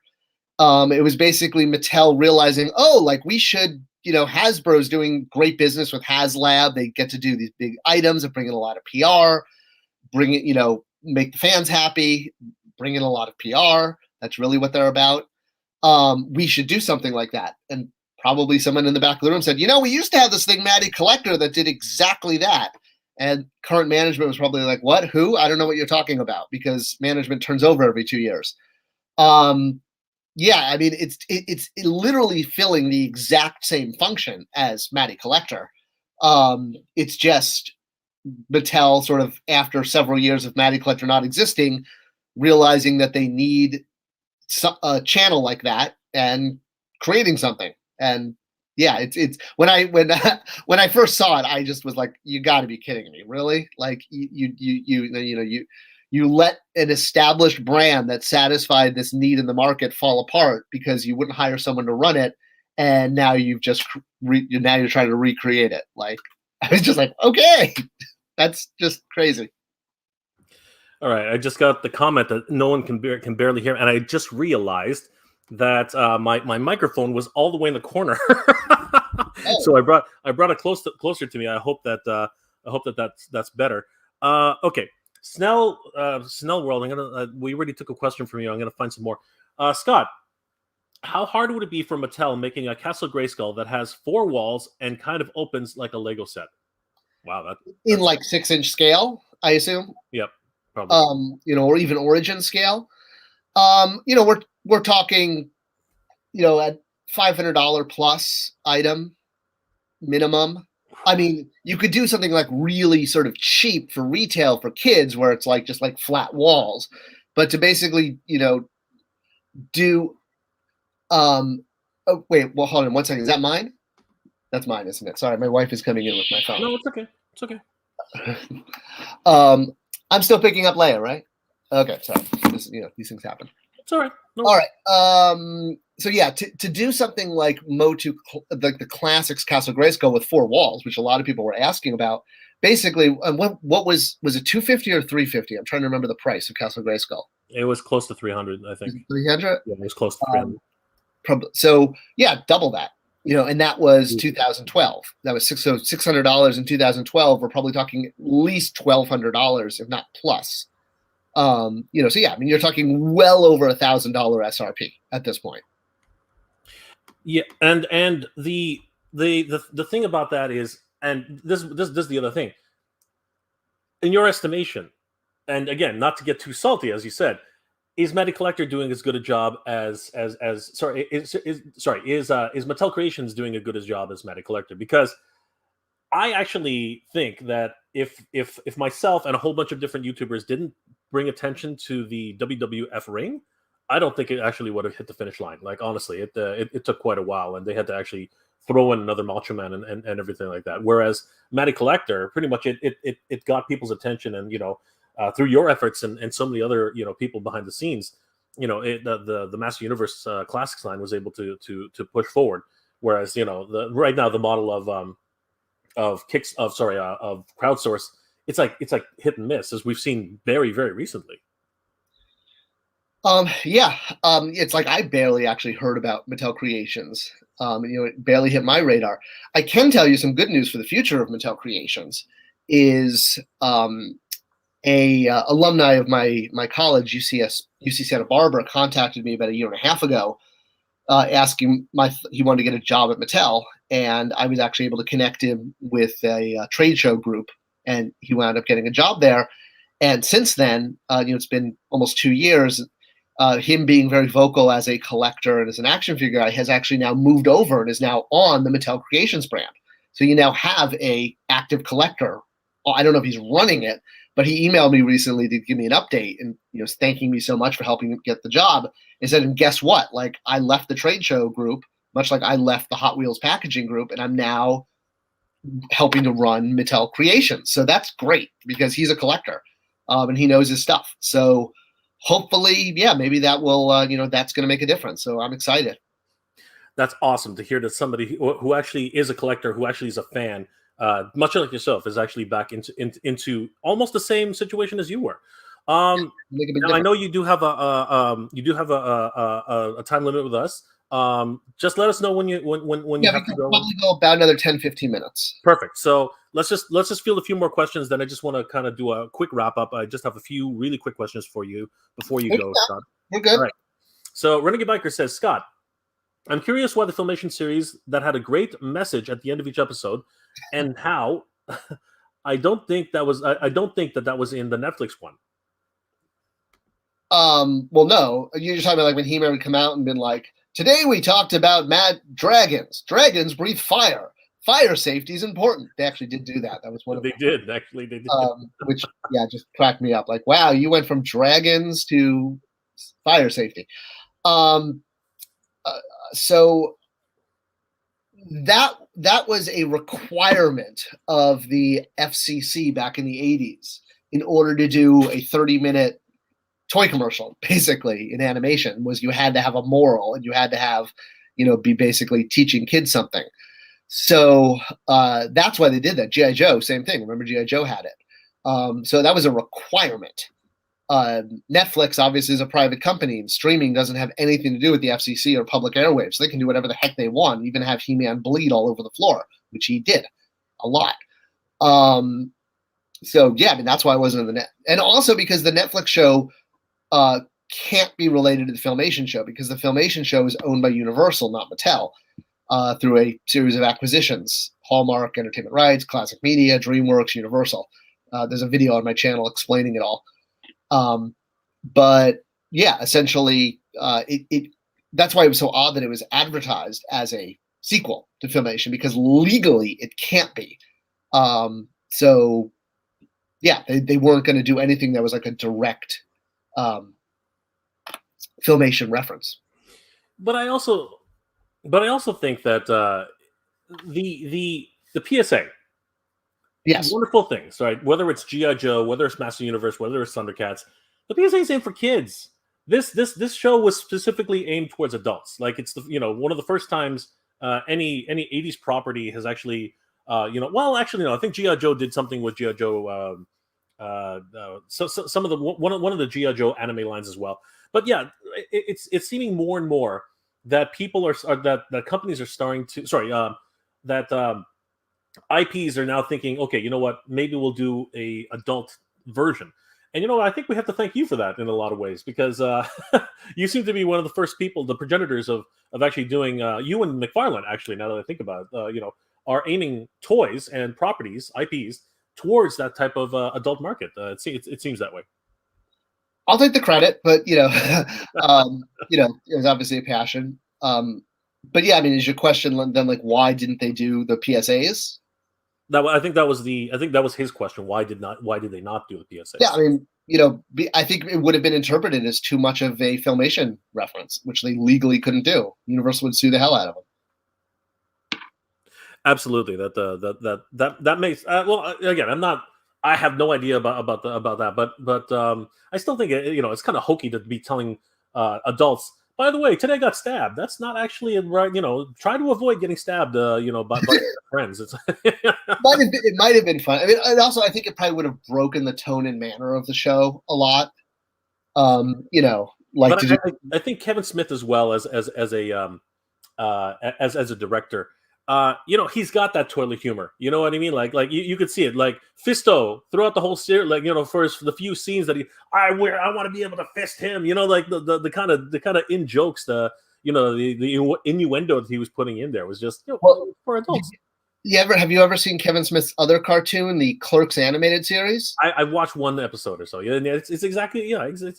It was basically Mattel realizing, oh, like we should, Hasbro's doing great business with HasLab. They get to do these big items and bring in a lot of PR, bring it, make the fans happy, bring in a lot of PR. That's really what they're about. We should do something like that. And probably someone in the back of the room said, we used to have this thing, Matty Collector, that did exactly that. And current management was probably like, what? Who? I don't know what you're talking about, because management turns over every 2 years. Yeah, I mean, it's literally filling the exact same function as Matty Collector. It's just Mattel, sort of after several years of Matty Collector not existing, realizing that they need a channel like that and creating something. And yeah, it's when I first saw it, I just was like, you got to be kidding me, really? Like you let an established brand that satisfied this need in the market fall apart because you wouldn't hire someone to run it, and now you've just now you're trying to recreate it. Like, I was just like, okay, that's just crazy. All right, I just got the comment that no one can barely hear, and I just realized that my microphone was all the way in the corner. Oh. So I brought it closer to me. I hope that's better. Okay, Snell World. We already took a question from you. I'm gonna find some more. Scott, how hard would it be for Mattel making a Castle Grayskull that has 4 walls and kind of opens like a Lego set? Wow, that's in like 6-inch scale, I assume. Yep, probably. Or even Origin scale. We're talking, at $500 plus item minimum. I mean, you could do something like really sort of cheap for retail for kids, where it's like just like flat walls, but to basically, do. Oh wait, well, hold on 1 second. Is that mine? That's mine, isn't it? Sorry, my wife is coming in with my phone. No, it's okay. It's okay. I'm still picking up Leia, right? Okay, sorry. These things happen. It's all right. No all right. So yeah, to do something like MOTU, like the Classics Castle Grayskull with 4 walls, which a lot of people were asking about. Basically, what was it, $250 or $350? I'm trying to remember the price of Castle Grayskull. It was close to $300, I think. $300? Yeah, it was close to $300. So yeah, double that. And that was 2012. That was $600 in 2012. We're probably talking at least $1,200, if not plus. So yeah, I mean, you're talking well over $1,000 SRP at this point. Yeah, and the thing about that is, and this is the other thing. In your estimation, and again, not to get too salty, as you said, is Matty Collector doing as good a job is Mattel Creations doing a good a job as Matty Collector? Because I actually think that if myself and a whole bunch of different YouTubers didn't bring attention to the WWF ring, I don't think it actually would have hit the finish line. Like, honestly, it took quite a while, and they had to actually throw in another Macho Man and everything like that. Whereas Matty Collector, pretty much it got people's attention, and through your efforts and so many other people behind the scenes, the Master Universe Classics line was able to push forward. Whereas right now the model of crowdsource, it's like hit and miss, as we've seen very, very recently. It's like I barely actually heard about Mattel Creations. It barely hit my radar. I can tell you some good news for the future of Mattel Creations is a alumni of my college, UC Santa Barbara, contacted me about 1.5 years ago, asking he wanted to get a job at Mattel, and I was actually able to connect him with a trade show group, and he wound up getting a job there. And since then, it's been almost 2 years. Him being very vocal as a collector and as an action figure guy has actually now moved over and is now on the Mattel Creations brand. So you now have a active collector. I don't know if he's running it, but he emailed me recently to give me an update and thanking me so much for helping him get the job. He said, and guess what? Like, I left the trade show group, much like I left the Hot Wheels packaging group, and I'm now helping to run Mattel Creations. So that's great because he's a collector and he knows his stuff. So hopefully, yeah, maybe that will, that's going to make a difference. So I'm excited. That's awesome to hear that somebody who actually is a collector, who actually is a fan, much like yourself, is actually back into almost the same situation as you were. Now I know you do have a time limit with us. Just let us know when you have to go. Probably go about another 10-15 minutes. Perfect. So let's just field a few more questions. Then I just want to kind of do a quick wrap up. I just have a few really quick questions for you before you go, Scott. We're good. All right. So Renegade Biker says, Scott, I'm curious why the Filmation series that had a great message at the end of each episode, and how I don't think that was was in the Netflix one. Well, no, you're just talking about like when He-Man would come out and been like, today we talked about mad dragons. Dragons breathe fire. Fire safety is important. They actually did do that. That was one of they did. Which just cracked me up. Like, wow, you went from dragons to fire safety. So that was a requirement of the FCC back in the 80s in order to do a 30-minute toy commercial, basically, in animation, was you had to have a moral and you had to have, be basically teaching kids something. So that's why they did that. G.I. Joe, same thing. Remember, G.I. Joe had it. So that was a requirement. Netflix obviously is a private company, and streaming doesn't have anything to do with the FCC or public airwaves. They can do whatever the heck they want, even have He-Man bleed all over the floor, which he did a lot. So yeah, I mean, that's why I wasn't in the net. And also because the Netflix show can't be related to the Filmation show, because the Filmation show is owned by Universal, not Mattel, through a series of acquisitions: Hallmark Entertainment Rights, Classic Media, DreamWorks, Universal. There's a video on my channel explaining it all. But yeah, essentially, that's why it was so odd that it was advertised as a sequel to Filmation, because legally it can't be. So yeah, they weren't going to do anything that was like a direct Filmation reference. But I also think that the PSA, yes, wonderful things, right? Whether it's G.I. Joe, whether it's Master Universe, whether it's Thundercats, the PSA is aimed for kids. This show was specifically aimed towards adults. Like, it's one of the first times any 80s property has actually well, actually no, I think G.I. Joe did something with G.I. Joe. So some of the one of the G.I. Joe anime lines as well. But yeah, it's seeming more and more that people that companies are starting to that IPs are now thinking, okay, you know what? Maybe we'll do a adult version. And I think we have to thank you for that in a lot of ways, because you seem to be one of the first people, the progenitors of actually doing. You and McFarlane, actually, now that I think about it, are aiming toys and properties, IPs, towards that type of adult market. It seems that way. I'll take the credit, but it was obviously a passion. But yeah, I mean, is your question then like, why didn't they do the PSAs? I think that was his question. Why did they not do the PSAs? Yeah, I mean, I think it would have been interpreted as too much of a Filmation reference, which they legally couldn't do. Universal would sue the hell out of them. Absolutely. That makes well. Again, I have no idea about that, but I still think it's kind of hokey to be telling adults, by the way, today I got stabbed. That's not actually right. Try to avoid getting stabbed. By friends. It might have been fun. I mean, and also I think it probably would have broken the tone and manner of the show a lot. I think Kevin Smith, as well as a director, he's got that toilet humor. You know what I mean? Like you could see it. Like Fisto throughout the whole series. Like for the few scenes that I want to be able to fist him. Like the kind of in jokes, the innuendo that he was putting in there was just for adults. Have you ever seen Kevin Smith's other cartoon, the Clerks animated series? I watched one episode or so. Yeah, it's exactly that. So.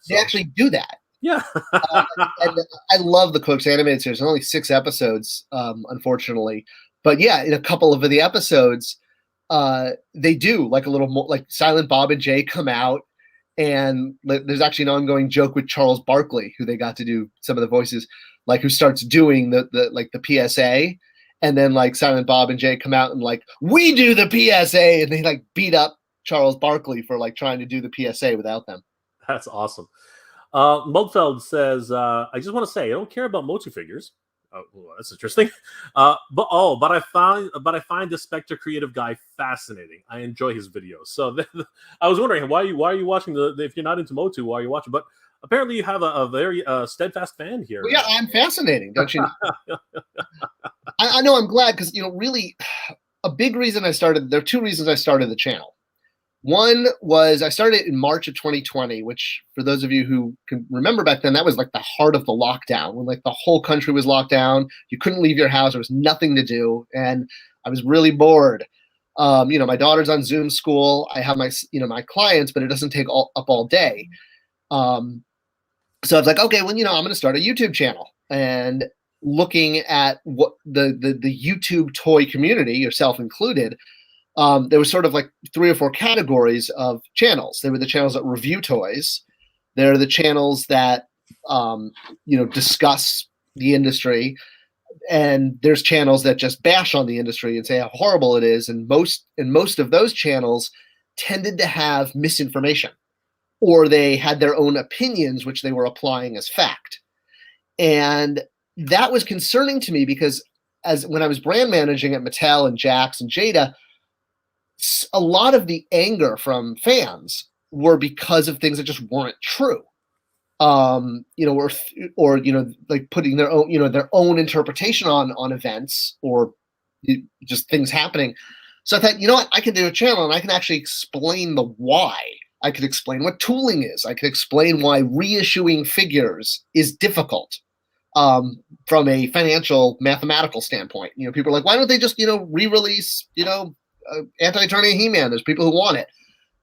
They actually do that. Yeah. And I love the Clerks animated series. There's only 6 episodes, unfortunately. But yeah, in a couple of the episodes, they do like a little more, like Silent Bob and Jay come out, and there's actually an ongoing joke with Charles Barkley, who they got to do some of the voices, like who starts doing the PSA. And then like Silent Bob and Jay come out and like, we do the PSA, and they like beat up Charles Barkley for like trying to do the PSA without them. That's awesome. Mugfeld says, I just want to say, I don't care about MOTU figures. Oh, well, that's interesting. But I find the Spector Creative guy fascinating. I enjoy his videos. So I was wondering why are you watching if you're not into MOTU, why are you watching? But apparently you have a very steadfast fan here. Well, yeah, I'm fascinating, don't you? I know. I'm glad because really, a big reason there are two reasons I started the channel. One was I started in March of 2020, which for those of you who can remember back then, that was like the heart of the lockdown when like the whole country was locked down. You couldn't leave your house. There was nothing to do. And I was really bored. My daughter's on Zoom school. I have my clients, but it doesn't take up all day. So I was like, okay, well, I'm going to start a YouTube channel. And looking at what the YouTube toy community, yourself included, there was sort of like 3 or 4 categories of channels. There were the channels that review toys. There are the channels that, discuss the industry. And there's channels that just bash on the industry and say how horrible it is. And most of those channels tended to have misinformation, or they had their own opinions, which they were applying as fact. And that was concerning to me because when I was brand managing at Mattel and Jax and Jada, a lot of the anger from fans were because of things that just weren't true. Or like putting their own interpretation on events or just things happening. So I thought, what, I can do a channel and I can actually explain the why. I could explain what tooling is. I could explain why reissuing figures is difficult from a financial, mathematical standpoint. People are like, why don't they just, re-release, AntiHeMan? There's people who want it.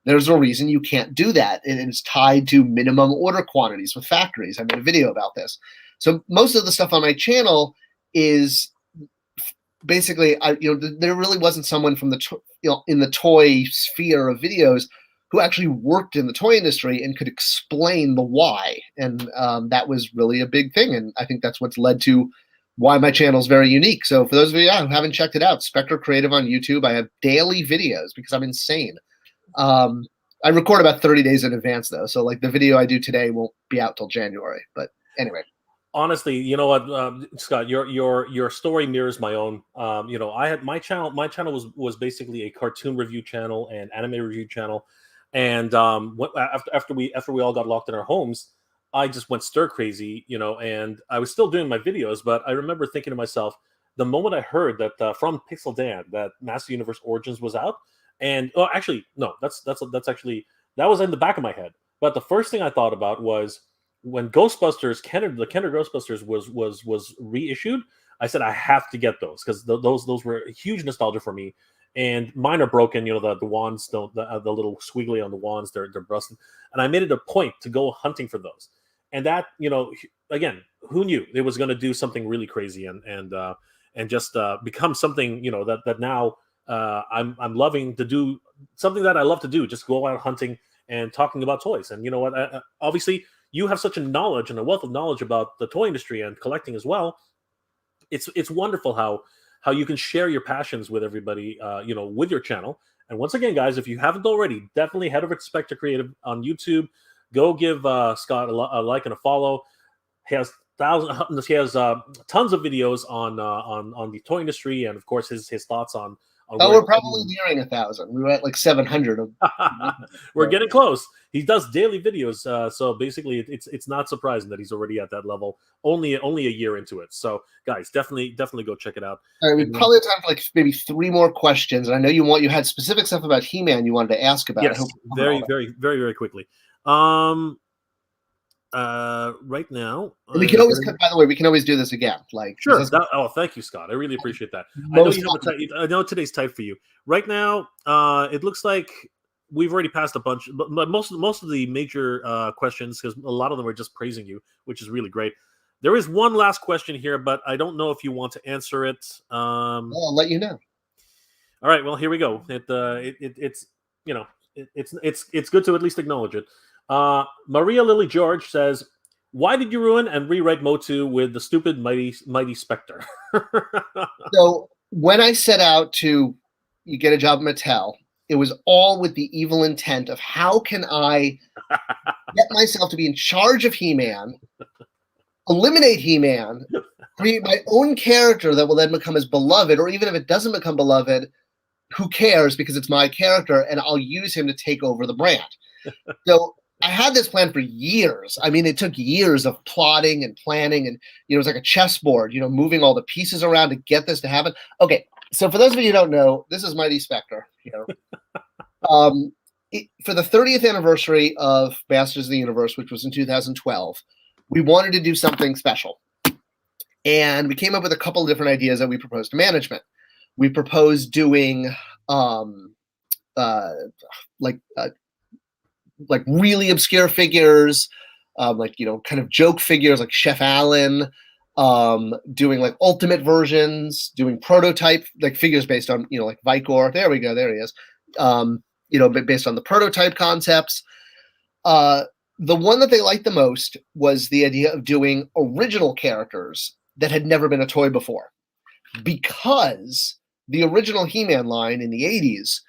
There's a reason you can't do that. It's tied to minimum order quantities with factories. I made a video about this. So most of the stuff on my channel is basically, there really wasn't someone from in the toy sphere of videos who actually worked in the toy industry and could explain the why. And that was really a big thing. And I think that's what's led to why my channel is very unique. So for those of you who haven't checked it out, Spector Creative on YouTube, I have daily videos because I'm insane. I record about 30 days in advance though. So like the video I do today won't be out till January, but anyway. Honestly, you know what, Scott, your story mirrors my own. I had my channel was basically a cartoon review channel and anime review channel. And after we all got locked in our homes, I just went stir crazy, and I was still doing my videos. But I remember thinking to myself, the moment I heard that from Pixel Dan that Master Universe Origins was out, and actually no, that's actually that was in the back of my head. But the first thing I thought about was when Ghostbusters, the Kenner Ghostbusters was reissued. I said I have to get those because those were a huge nostalgia for me. And mine are broken, the wands don't, the little squiggly on the wands, they're busted. And I made it a point to go hunting for those. And that, again, who knew it was going to do something really crazy and just become something, that now I'm loving to do, something that I love to do, just go out hunting and talking about toys. And you know what, obviously you have such a knowledge and a wealth of knowledge about the toy industry and collecting as well. It's wonderful how you can share your passions with everybody, with your channel. And once again, guys, if you haven't already, definitely head over to Spector Creative on YouTube. Go give Scott a like and a follow. He has tons of videos on the toy industry and, of course, his thoughts on. We're probably nearing 1,000. We were at like 700. We're getting close. He does daily videos, so basically, it's not surprising that he's already at that level. Only a year into it. So, guys, definitely go check it out. All right, we probably have time for like maybe 3 more questions. And I know you had specific stuff about He-Man you wanted to ask about. Yes, very quickly. Right now, and we can always by the way, we can always do this again. Like, sure. Thank you, Scott. I really appreciate that. I know today's tight for you. Right now, it looks like we've already passed a bunch, but most of the major questions, because a lot of them are just praising you, which is really great. There is one last question here, but I don't know if you want to answer it. I'll let you know. All right. Well, here we go. It's good to at least acknowledge it. Maria Lily George says, "Why did you ruin and rewrite MOTU with the stupid mighty Spector?" So when I set out to get a job at Mattel, it was all with the evil intent of how can I get myself to be in charge of He-Man, eliminate He-Man, create my own character that will then become as beloved, or even if it doesn't become beloved, who cares, because it's my character, and I'll use him to take over the brand. So I had this plan for years. I mean, it took years of plotting and planning, and it was like a chessboard, moving all the pieces around to get this to happen. Okay, so for those of you who don't know, this is Mighty Spector here. For the 30th anniversary of Masters of the Universe, which was in 2012, we wanted to do something special. And we came up with a couple of different ideas that we proposed to management. We proposed doing like really obscure figures, kind of joke figures like Chef Allen, doing like ultimate versions, doing prototype like figures based on like Vicor. There we go, there he is. Based on the prototype concepts. The one that they liked the most was the idea of doing original characters that had never been a toy before, because the original He-Man line in the 80s,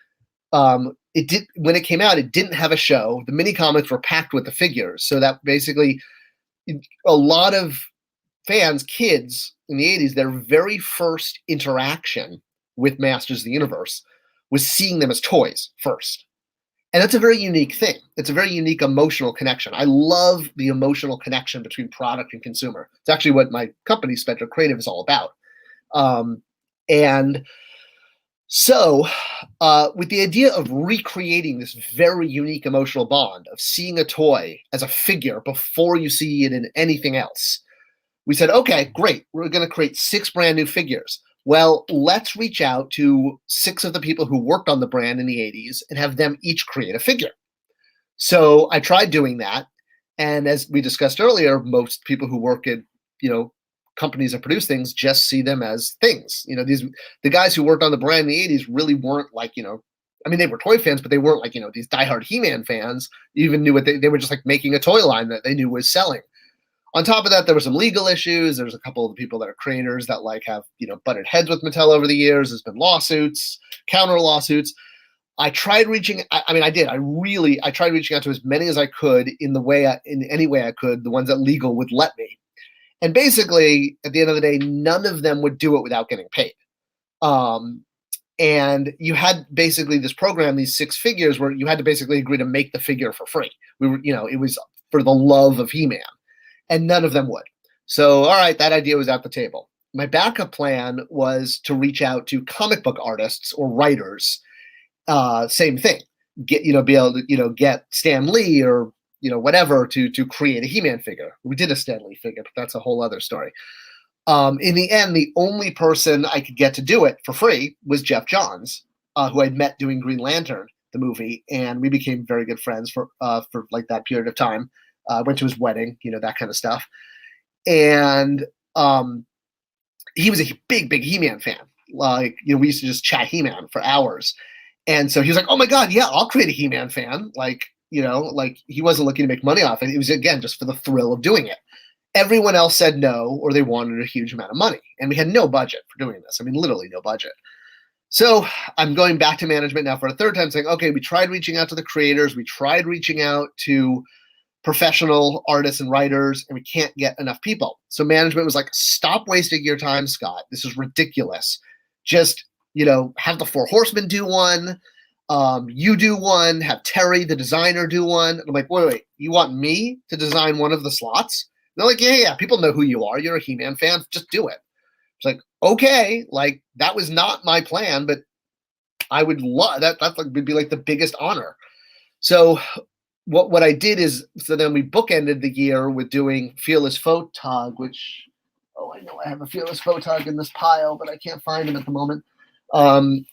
when it came out, it didn't have a show. The mini comics were packed with the figures, so that basically a lot of fans, kids in the 80s, their very first interaction with Masters of the Universe was seeing them as toys first. And that's a very unique thing. It's a very unique emotional connection. I love the emotional connection between product and consumer. It's actually what my company, Spector Creative, is all about. And so with the idea of recreating this very unique emotional bond of seeing a toy as a figure before you see it in anything else, we said, okay, great. We're going to create 6 brand new figures. Well, let's reach out to 6 of the people who worked on the brand in the 80s and have them each create a figure. So I tried doing that. And as we discussed earlier, most people who work at, companies that produce things just see them as things. The guys who worked on the brand in the 80s really weren't like, they were toy fans, but they weren't like, these diehard He-Man fans. You even knew what they were just like making a toy line that they knew was selling. On top of that, there were some legal issues. There's a couple of the people that are creators that have, butted heads with Mattel over the years. There's been lawsuits, counter lawsuits. I tried reaching, I tried reaching out to as many as I could in any way I could, the ones that legal would let me. And basically, at the end of the day, none of them would do it without getting paid. And you had basically this program, these 6 figures, where you had to basically agree to make the figure for free. It was for the love of He-Man. And none of them would. So, all right, that idea was at the table. My backup plan was to reach out to comic book artists or writers. Same thing. Be able to, get Stan Lee or, whatever to create a He-Man figure. We did a Stan Lee figure, but that's a whole other story. In the end, the only person I could get to do it for free was Jeff Johns, who I'd met doing Green Lantern, the movie, and we became very good friends for like that period of time. Went to his wedding, that kind of stuff. And he was a big He-Man fan. We used to just chat He-Man for hours. And so he was like, oh my God, yeah, I'll create a He-Man fan. He wasn't looking to make money off it. It was, again, just for the thrill of doing it. Everyone else said no, or they wanted a huge amount of money. And we had no budget for doing this. Literally no budget. So I'm going back to management now for a third time saying, okay, we tried reaching out to the creators. We tried reaching out to professional artists and writers, and we can't get enough people. So management was like, stop wasting your time, Scott. This is ridiculous. Just, have the 4 Horsemen do one. You do one. Have Terry, the designer, do one. And I'm like, wait. You want me to design one of the slots? And they're like, yeah. People know who you are. You're a He-Man fan. Just do it. It's like, okay. That was not my plan, but I would love that. That would be like the biggest honor. So what I did is, so then we bookended the year with doing Fearless Photog, which, I know I have a Fearless Photog in this pile, but I can't find him at the moment.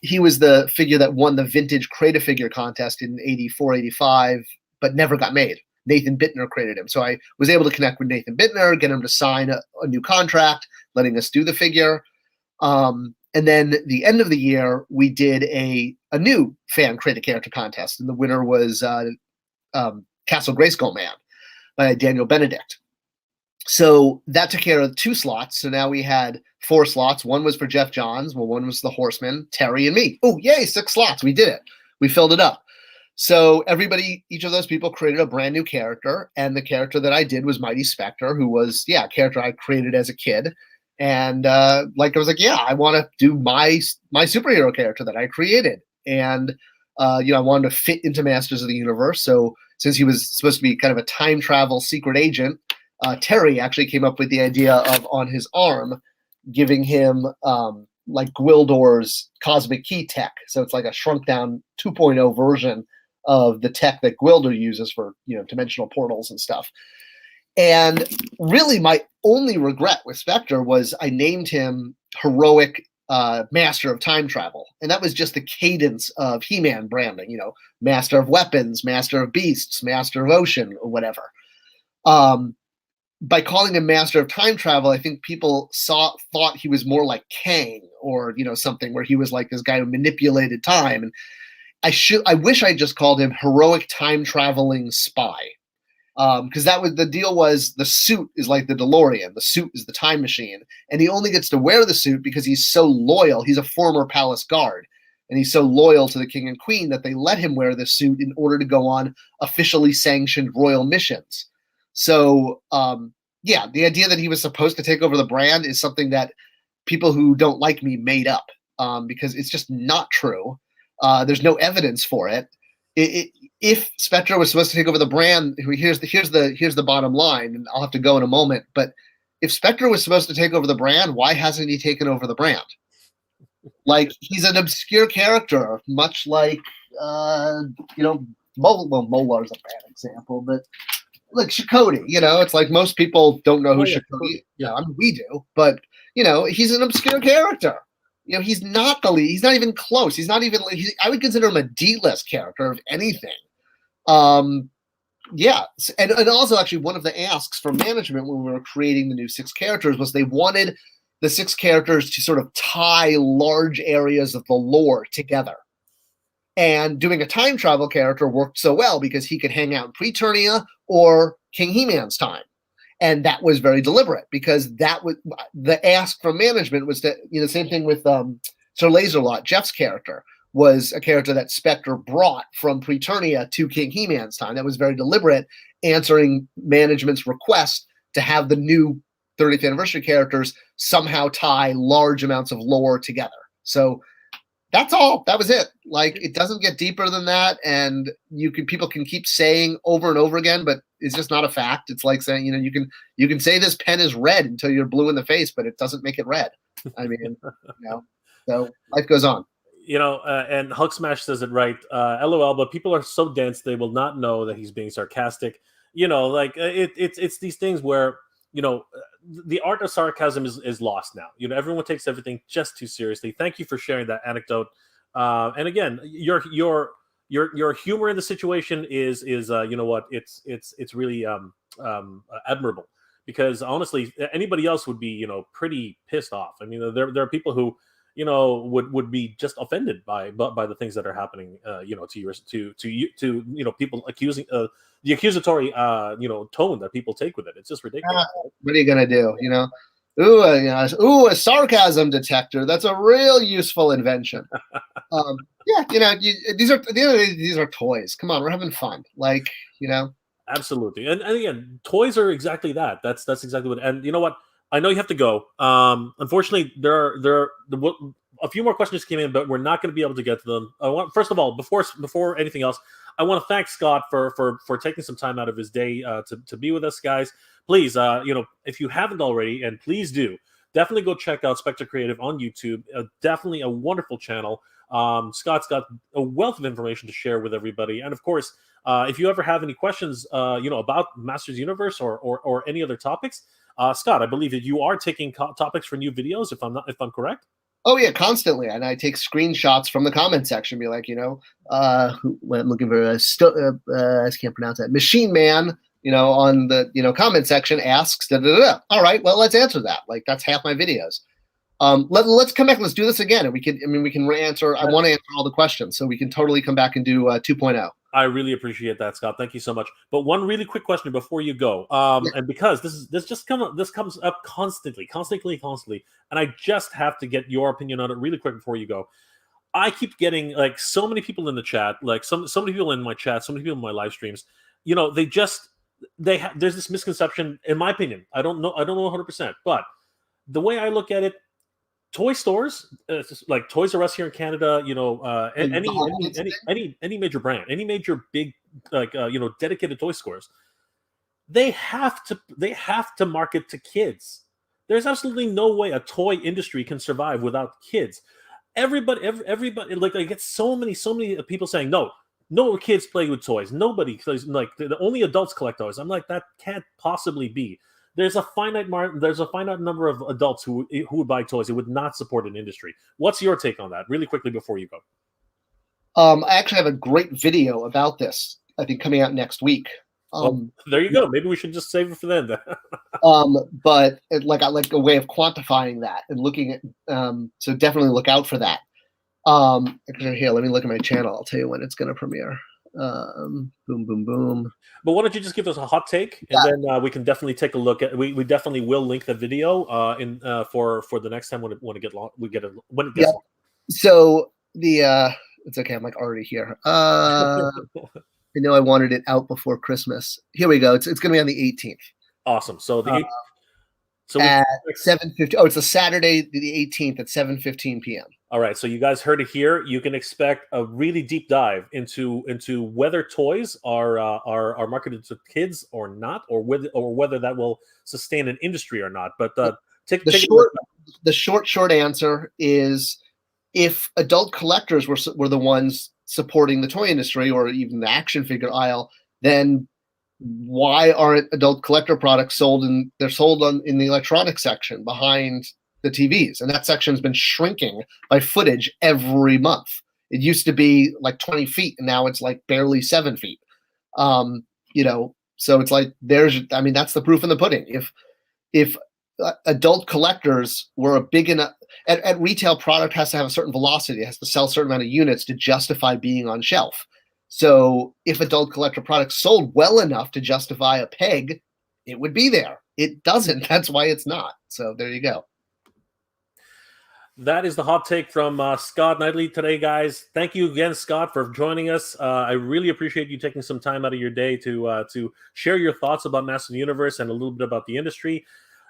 He was the figure that won the vintage Create-A-Figure contest in 84, 85, but never got made. Nathan Bittner created him. So I was able to connect with Nathan Bittner, get him to sign a new contract, letting us do the figure. And then the end of the year, we did a new fan Create-A-Character contest, and the winner was Castle Grayskull Man by Daniel Benedict. So that took care of 2 slots. So now we had 4 slots. One was for Jeff Johns. Well, one was the Horseman, Terry, and me. Oh, yay, 6 slots. We did it. We filled it up. So each of those people created a brand new character. And the character that I did was Mighty Spector, who was, a character I created as a kid. And like I was like, yeah, I want to do my superhero character that I created, and you know, I wanted to fit into Masters of the Universe. So since he was supposed to be kind of a time travel secret agent, Terry actually came up with the idea of on his arm giving him like Gwildor's cosmic key tech. So it's like a shrunk down 2.0 version of the tech that Gwildor uses for, you know, dimensional portals and stuff. And really, my only regret with Spector was I named him Heroic Master of Time Travel. And that was just the cadence of He-Man branding, you know, Master of Weapons, Master of Beasts, Master of Ocean, or whatever. By calling him Master of Time Travel, I think people thought he was more like Kang, or, you know, something where he was like this guy who manipulated time. And I wish I just called him Heroic Time Traveling Spy. Because that was the deal. Was the suit is like the DeLorean, the suit is the time machine, and he only gets to wear the suit because he's so loyal. He's a former palace guard, and he's so loyal to the king and queen that they let him wear the suit in order to go on officially sanctioned royal missions. So yeah, the idea that he was supposed to take over the brand is something that people who don't like me made up, because it's just not true. There's no evidence for it. If Spector was supposed to take over the brand, here's the bottom line, and I'll have to go in a moment. But if Spector was supposed to take over the brand, why hasn't he taken over the brand? Like, he's an obscure character, much like you know, Molar's a bad example, but like Chakotay, you know, it's like most people don't know who Chakotay. Yeah, I mean, we do, but you know, he's an obscure character. You know, he's not the lead. He's not even close. He's not even. I would consider him a D-list character of anything. Yeah, and also actually one of the asks from management when we were creating the new 6 characters was they wanted the 6 characters to sort of tie large areas of the lore together. And doing a time travel character worked so well because he could hang out in Preternia or King He-Man's time. And that was very deliberate because that was the ask from management was that, you know, same thing with Sir Laserlot, Jeff's character was a character that Spector brought from Preternia to King He-Man's time. That was very deliberate, answering management's request to have the new 30th anniversary characters somehow tie large amounts of lore together. So that's all. That was it. Like, it doesn't get deeper than that, and people can keep saying over and over again, but it's just not a fact. It's like saying, you know, you can say this pen is red until you're blue in the face, but it doesn't make it red. I mean, you know, so life goes on. You know, and Hulk Smash says it right. LOL, but people are so dense they will not know that he's being sarcastic. You know, like it's these things where, you know, the art of sarcasm is lost now. You know, everyone takes everything just too seriously. Thank you for sharing that anecdote. And again, your humor in the situation is you know what, it's really admirable, because honestly, anybody else would be, you know, pretty pissed off. I mean, there are people who, you know, would be just offended by the things that are happening, you know, to you know, people accusing the accusatory you know, tone that people take with it. It's just ridiculous. What are you gonna do? You know, a sarcasm detector. That's a real useful invention. Yeah, you know, these are at the end of the day, these are toys. Come on, we're having fun. Like, you know. Absolutely, and again, toys are exactly that. That's exactly what. And you know what? I know you have to go. Unfortunately, there are a few more questions came in, but we're not going to be able to get to them. First of all, before anything else, I want to thank Scott for taking some time out of his day to be with us, guys. Please, you know, if you haven't already, and please do, definitely go check out Spector Creative on YouTube. Definitely a wonderful channel. Scott's got a wealth of information to share with everybody, and of course, if you ever have any questions, you know, about Masters Universe or any other topics, Scott, I believe that you are taking topics for new videos, if I'm correct. Oh yeah, constantly, and I take screenshots from the comment section. Be like, you know, when I'm looking for I can't pronounce that, Machine Man, you know, on the, you know, comment section asks, da, da, da, da. All right, well, let's answer that. Like, that's half my videos. Let's come back. Let's do this again, and we can answer. I want to answer all the questions, so we can totally come back and do 2.0. I really appreciate that, Scott. Thank you so much. But one really quick question before you go, and because this comes up constantly, and I just have to get your opinion on it really quick before you go. I keep getting like so many people in the chat, like so many people in my chat, so many people in my live streams. You know, there's this misconception, in my opinion. I don't know 100%, but the way I look at it, toy stores, like Toys R Us here in Canada, any major brand, any major big dedicated toy stores, they have to market to kids. There's absolutely no way a toy industry can survive without kids. Everybody, like I get so many people saying no kids play with toys. Nobody plays, like the only adults collect toys. I'm like, that can't possibly be. There's a finite number of adults who would buy toys. It would not support an industry. What's your take on that, really quickly, before you go? I actually have a great video about this, I think, coming out next week. Well, there you go. Maybe we should just save it for then. But like a way of quantifying that and looking at, so definitely look out for that. Here, let me look at my channel. I'll tell you when it's going to premiere. Boom, boom, boom. But why don't you just give us a hot take, and then we can definitely take a look at. We definitely will link the video for the next time when it gets long. So it's okay. I'm like already here. I know I wanted it out before Christmas. Here we go. It's going to be on the 18th. Awesome. So at 7:50. Oh, it's a Saturday, the 18th at 7:15 p.m. All right, so you guys heard it here. You can expect a really deep dive into whether toys are marketed to kids or not, or whether that will sustain an industry or not. But the short answer is, if adult collectors were the ones supporting the toy industry or even the action figure aisle, then why aren't adult collector products sold in the electronics section behind the TVs? And that section's been shrinking by footage every month. It used to be like 20 feet, and now it's like barely 7 feet. So it's like that's the proof in the pudding. If adult collectors were a big enough at retail, product has to have a certain velocity. It has to sell a certain amount of units to justify being on shelf. So if adult collector products sold well enough to justify a peg, it would be there. It doesn't. That's why it's not. So there you go. That is the hot take from Scott Neitlich today, guys. Thank you again, Scott, for joining us. I really appreciate you taking some time out of your day to share your thoughts about Master Universe and a little bit about the industry.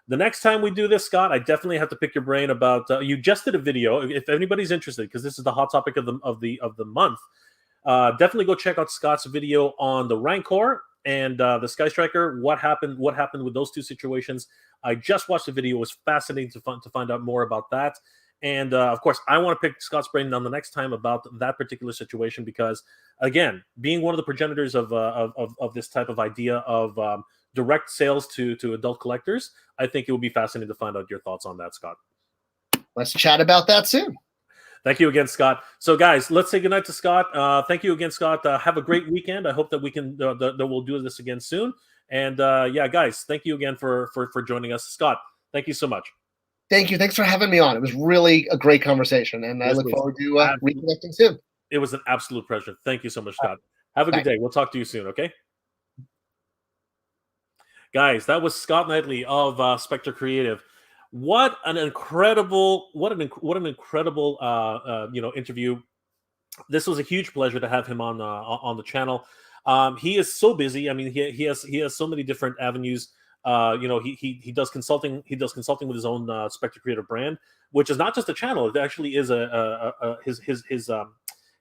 The next time we do this, Scott, I definitely have to pick your brain about. You just did a video. If anybody's interested, because this is the hot topic of the month, definitely go check out Scott's video on the Rancor and the Sky Striker. What happened with those two situations? I just watched the video. It was fascinating to find out more about that. And of course, I want to pick Scott's brain on the next time about that particular situation, because, again, being one of the progenitors of this type of idea of direct sales to adult collectors, I think it would be fascinating to find out your thoughts on that, Scott. Let's chat about that soon. Thank you again, Scott. So, guys, let's say goodnight to Scott. Thank you again, Scott. Have a great weekend. I hope that we can that we'll do this again soon. And guys, thank you again for joining us, Scott. Thank you so much. Thank you. Thanks for having me on. It was really a great conversation, and I look forward to reconnecting soon. It was an absolute pleasure. Thank you so much, Scott. Have a good day. We'll talk to you soon, okay? Guys, that was Scott Neitlich of Spector Creative. What an incredible interview. This was a huge pleasure to have him on the channel. He is so busy. I mean, he has so many different avenues. He does consulting. He does consulting with his own Spector Creative brand, which is not just a channel. It actually is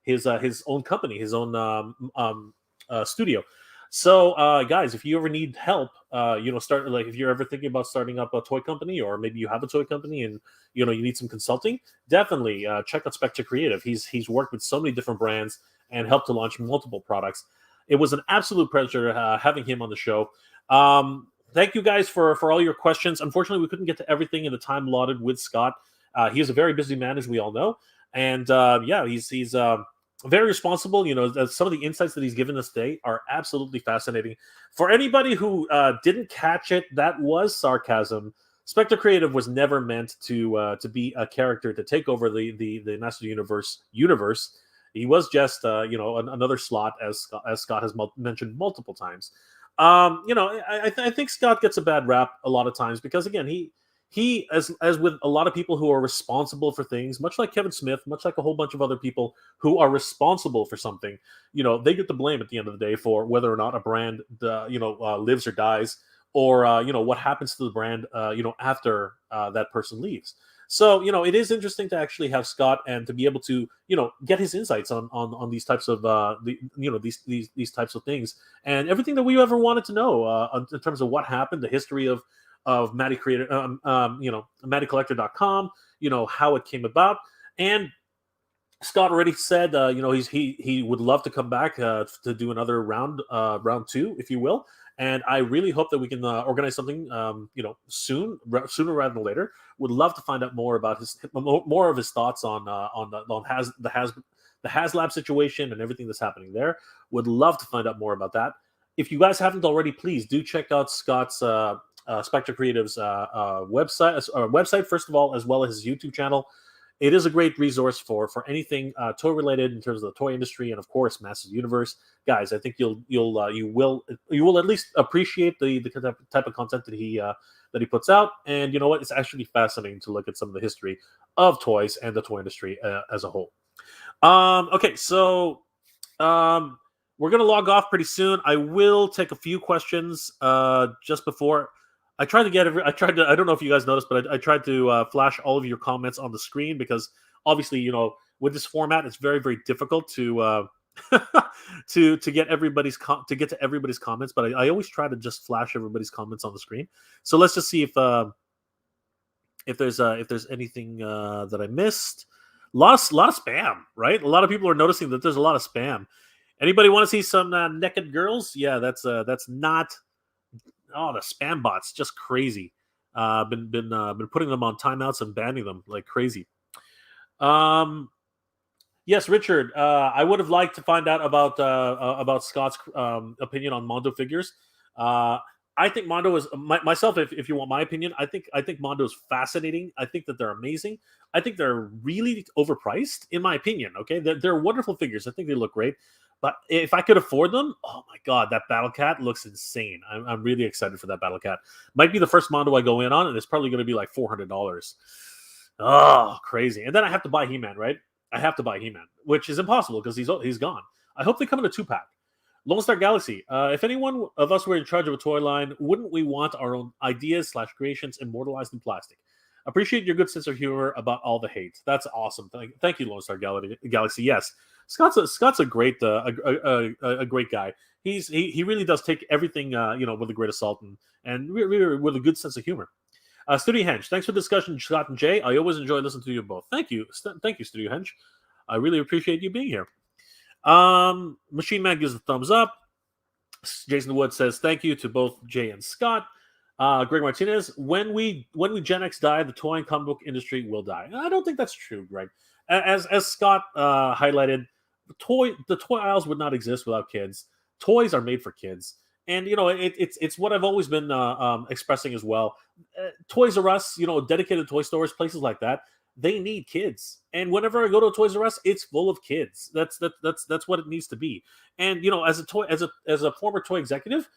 his own company, his own studio. So, guys, if you ever need help, if you're ever thinking about starting up a toy company, or maybe you have a toy company and you need some consulting, definitely check out Spector Creative. He's worked with so many different brands and helped to launch multiple products. It was an absolute pleasure having him on the show. Thank you guys for all your questions. Unfortunately, we couldn't get to everything in the time allotted with Scott. He is a very busy man, as we all know, and he's very responsible. Some of the insights that he's given us today are absolutely fascinating. For anybody who didn't catch it, that was sarcasm. Spector Creative was never meant to be a character to take over the Master Universe. He was just another slot, as Scott has mentioned multiple times. I think Scott gets a bad rap a lot of times because, again, he as with a lot of people who are responsible for things, much like Kevin Smith, much like a whole bunch of other people who are responsible for something, they get the blame at the end of the day for whether or not a brand lives or dies, or what happens to the brand after that person leaves. So it is interesting to actually have Scott and to be able to get his insights on these types of these types of things and everything that we ever wanted to know in terms of what happened, the history of MOTU Creator, MOTUcollector.com, how it came about. And Scott already said, he would love to come back to do another round 2, if you will. And I really hope that we can organize something, sooner rather than later. Would love to find out more about more of his thoughts on the HasLab situation and everything that's happening there. Would love to find out more about that. If you guys haven't already, please do check out Scott's Spector Creative's website first of all, as well as his YouTube channel. It is a great resource for anything toy related in terms of the toy industry and of course Masters Universe. Guys, I think you will at least appreciate the type of content that he puts out. And you know what? It's actually fascinating to look at some of the history of toys and the toy industry as a whole. Okay, so we're gonna log off pretty soon. I will take a few questions just before. I tried to I don't know if you guys noticed, but I tried to flash all of your comments on the screen because obviously, with this format, it's very, very difficult to to get to everybody's comments. But I always try to just flash everybody's comments on the screen. So let's just see if there's anything that I missed. A lot of spam, right? A lot of people are noticing that there's a lot of spam. Anybody want to see some naked girls? Yeah, that's not. Oh, the spam bots, just crazy. Been putting them on timeouts and banning them like crazy. Yes, Richard. I would have liked to find out about Scott's opinion on Mondo figures. I think Mondo is myself. If you want my opinion, I think Mondo is fascinating. I think that they're amazing. I think they're really overpriced, in my opinion. Okay, they're wonderful figures. I think they look great. But if I could afford them, oh my God, that Battle Cat looks insane. I'm really excited for that Battle Cat. Might be the first Mondo I go in on, and it's probably going to be like $400. Oh, crazy. And then I have to buy He-Man, right? I have to buy He-Man, which is impossible because he's gone. I hope they come in a 2-pack. Lone Star Galaxy. If any one of us were in charge of a toy line, wouldn't we want our own ideas/creations immortalized in plastic? Appreciate your good sense of humor about all the hate. That's awesome. Thank you, Lone Star Galaxy. Yes. Scott's a great great guy. He really does take everything with a great of salt and really with a good sense of humor. Studio Hench, thanks for the discussion, Scott and Jay. I always enjoy listening to you both. Thank you, Studio Hench. I really appreciate you being here. Machine Man gives a thumbs up. Jason Wood says thank you to both Jay and Scott. Greg Martinez, when we Gen X die, the toy and comic book industry will die. I don't think that's true, Greg. As Scott highlighted, the toy aisles would not exist without kids. Toys are made for kids, and it's what I've always been expressing as well. Toys R Us, dedicated toy stores, places like that, they need kids. And whenever I go to a Toys R Us, it's full of kids. That's what it needs to be. And as a former toy executive,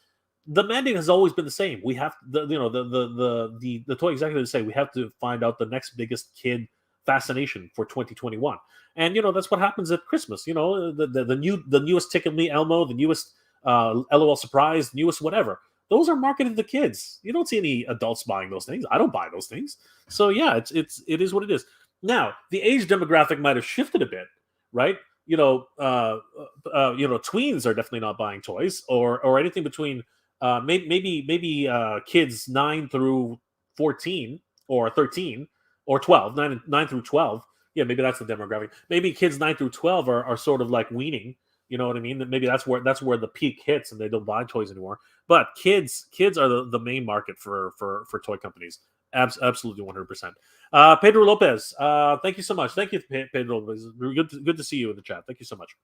the mandate has always been the same. We have the toy executives say we have to find out the next biggest kid fascination for 2021, and that's what happens at Christmas. The newest Tickle Me Elmo, the newest LOL Surprise, newest whatever. Those are marketed to kids. You don't see any adults buying those things. I don't buy those things. So yeah, it is what it is. Now the age demographic might have shifted a bit, right? Tweens are definitely not buying toys or anything between maybe kids 9 through 14 or 13 or 12, 9 through 12. Yeah, maybe that's the demographic. Maybe kids 9 through 12 are sort of like weaning. You know what I mean? Maybe that's where the peak hits and they don't buy toys anymore. But kids are the main market for toy companies. Absolutely 100%. Pedro Lopez, thank you so much. Thank you, Pedro Lopez. Good to see you in the chat. Thank you so much.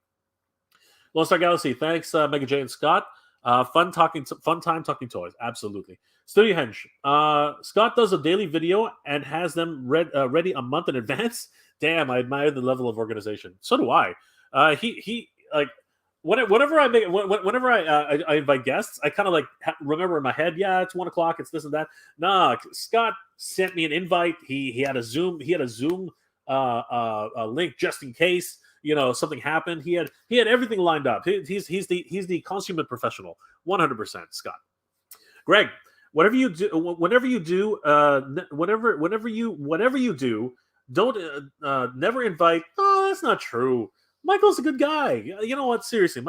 Lone Star Galaxy, thanks, Mega J and Scott. Fun time talking toys. Absolutely. Studio Henge. Scott does a daily video and has them ready a month in advance. Damn, I admire the level of organization. So do I. He like whenever I invite guests, I kind of like remember in my head, yeah, it's 1 o'clock, it's this and that. Nah, Scott sent me an invite. He had a Zoom link just in case something happened. He had everything lined up. He's the consummate professional, 100%. Scott, Greg, whatever you do, whenever you do, whenever you do, don't never invite. Oh, that's not true. Michael's a good guy. You know what? Seriously,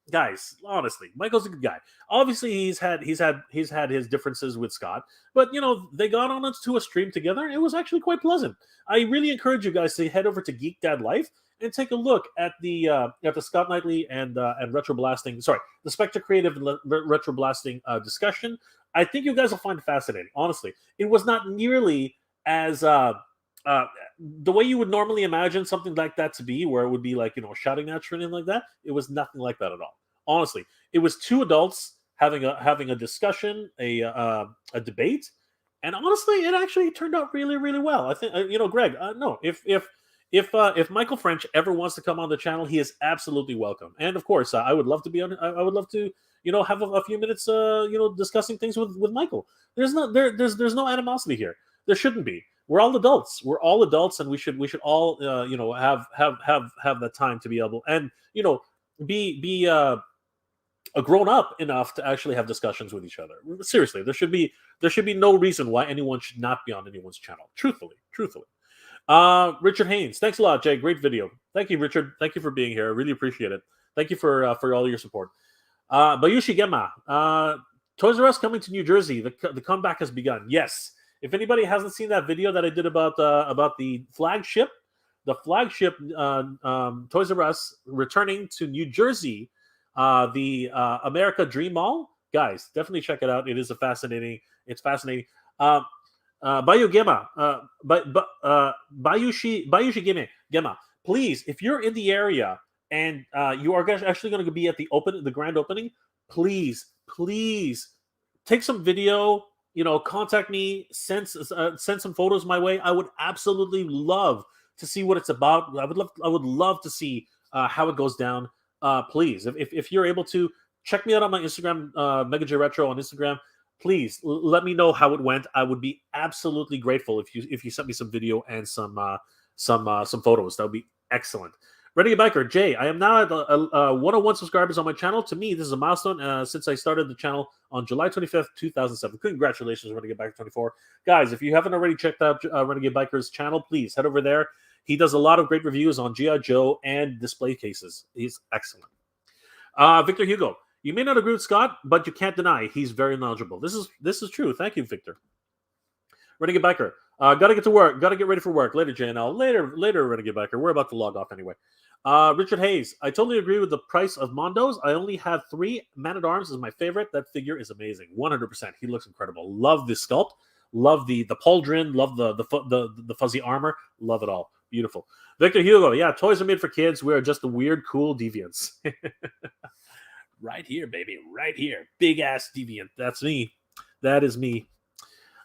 guys, honestly, Michael's a good guy. Obviously, he's had his differences with Scott, but they got on to a stream together. It was actually quite pleasant. I really encourage you guys to head over to Geek Dad Life and take a look at the Scott Neitlich and Retro Blasting. Sorry, the Spector Creative Retro Blasting discussion. I think you guys will find it fascinating. Honestly, it was not nearly as the way you would normally imagine something like that to be, where it would be like shouting match or anything like that. It was nothing like that at all. Honestly, it was two adults having a discussion, a debate, and honestly, it actually turned out really, really well. I think Greg. No, if Michael French ever wants to come on the channel, he is absolutely welcome. And of course, I would love to be on. I would love to have a few minutes discussing things with Michael. There's no animosity here. There shouldn't be. We're all adults. We're all adults, and we should all have that time to be able and be grown up enough to actually have discussions with each other. Seriously, there should be no reason why anyone should not be on anyone's channel. Truthfully. Richard Haynes, thanks a lot, Jay. Great video. Thank you, Richard. Thank you for being here. I really appreciate it. Thank you for all your support. Bayushi Gemma, Toys R Us coming to New Jersey. The comeback has begun. Yes. If anybody hasn't seen that video that I did about the flagship Toys R Us returning to New Jersey, the America Dream Mall, guys, definitely check it out. It is fascinating. It's fascinating. Bayushi Gemma, please, if you're in the area and you are actually going to be at the grand opening, please take some video. Contact me, send some photos my way. I would absolutely love to see what it's about. I would love to see how it goes down. Please, if you're able to, check me out on my Instagram, MegaJ Retro on Instagram. Please let me know how it went. I would be absolutely grateful if you sent me some video and some photos. That would be excellent. Renegade Biker, Jay, I am now at 101 subscribers on my channel. To me, this is a milestone since I started the channel on July 25th, 2007. Congratulations, Renegade Biker 24. Guys, if you haven't already checked out Renegade Biker's channel, please head over there. He does a lot of great reviews on G.I. Joe and display cases. He's excellent. Victor Hugo, you may not agree with Scott, but you can't deny he's very knowledgeable. This is true. Thank you, Victor. Renegade Biker, gotta get to work. Gotta get ready for work. Later, JNL. Later, Renegade Biker. We're about to log off anyway. Richard Hayes, I totally agree with the price of Mondos. I only have 3. Man-at-Arms is my favorite. That figure is amazing. 100%. He looks incredible. Love the sculpt. Love the pauldron. Love the fuzzy armor. Love it all. Beautiful. Victor Hugo, yeah, toys are made for kids. We are just the weird, cool deviants. Right here, baby. Right here. Big ass deviant. That's me. That is me.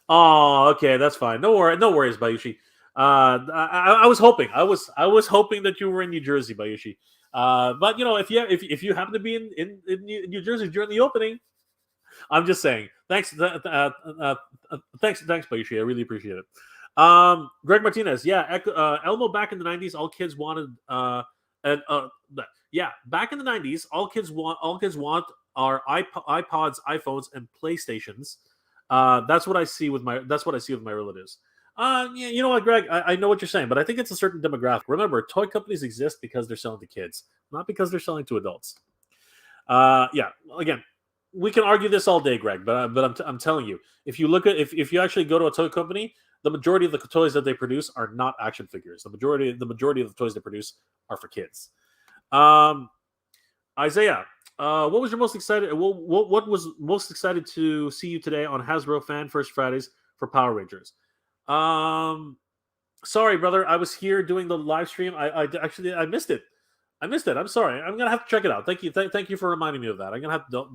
Oh, okay, that's fine. No worries, Bayushi. I was hoping. I was hoping that you were in New Jersey, Bayushi. But if you happen to be in New Jersey during the opening, I'm just saying. Thanks, thanks, Bayushi. I really appreciate it. Greg Martinez, yeah, Elmo back in the 90s, all kids wanted back in the 90s, all kids want are iPods, iPhones, and PlayStations. That's what I see with my relatives. You know what, Greg? I know what you're saying, but I think it's a certain demographic. Remember, toy companies exist because they're selling to kids, not because they're selling to adults. Again, we can argue this all day, Greg, but I'm telling you, if you actually go to a toy company, the majority of the toys that they produce are not action figures. The majority of the toys they produce are for kids. Isaiah, what was your most excited? What was most excited to see you today on Hasbro Fan First Fridays for Power Rangers? Sorry, brother, I was here doing the live stream. I missed it. I'm sorry. I'm gonna have to check it out. Thank you for reminding me of that. I'm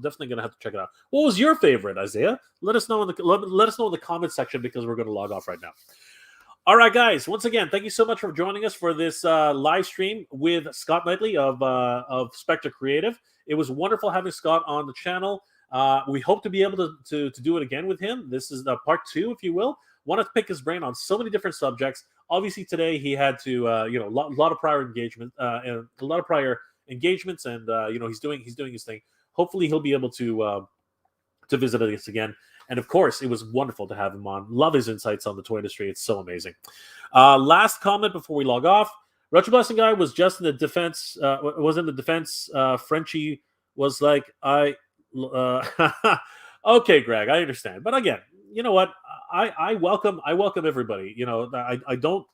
definitely gonna have to check it out. What was your favorite, Isaiah? Let us know in the comment section, because we're gonna log off right now. All right, guys. Once again, thank you so much for joining us for this live stream with Scott Neitlich of Spector Creative. It was wonderful having Scott on the channel. We hope to be able to do it again with him. This is part 2, if you will. Want to pick his brain on so many different subjects. Obviously, today he had to, a lot of prior engagement, and a lot of prior engagements, and he's doing his thing. Hopefully, he'll be able to visit us again. And of course, it was wonderful to have him on. Love his insights on the toy industry. It's so amazing. Last comment before we log off. Retro Blessing Guy was just in the defense. Was in the defense. Frenchie was like, okay, Greg, I understand. But again, you know what? I welcome everybody. You know, I don't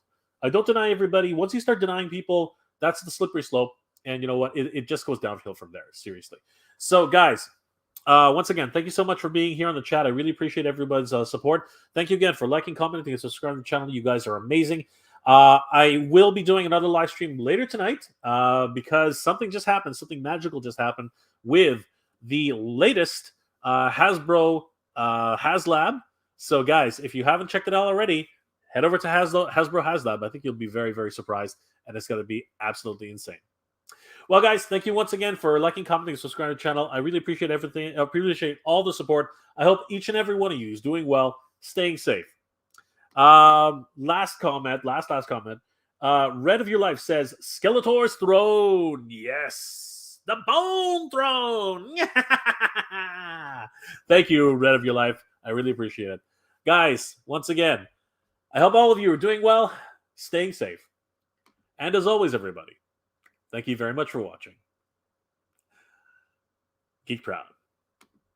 deny everybody. Once you start denying people, that's the slippery slope. And you know what? It just goes downhill from there. Seriously. So, guys, once again, thank you so much for being here on the chat. I really appreciate everybody's support. Thank you again for liking, commenting, and subscribing to the channel. You guys are amazing. I will be doing another live stream later tonight because something just happened. Something magical just happened with the latest Hasbro HasLab. So, guys, if you haven't checked it out already, head over to Hasbro HasLab. I think you'll be very, very surprised, and it's going to be absolutely insane. Well, guys, thank you once again for liking, commenting, subscribing to the channel. I really appreciate everything. I appreciate all the support. I hope each and every one of you is doing well, staying safe. Last comment. Red of Your Life says, Skeletor's throne. Yes. The Bone Throne. Thank you, Red of Your Life. I really appreciate it. Guys, once again, I hope all of you are doing well, staying safe. And as always, everybody, thank you very much for watching. Geek Proud.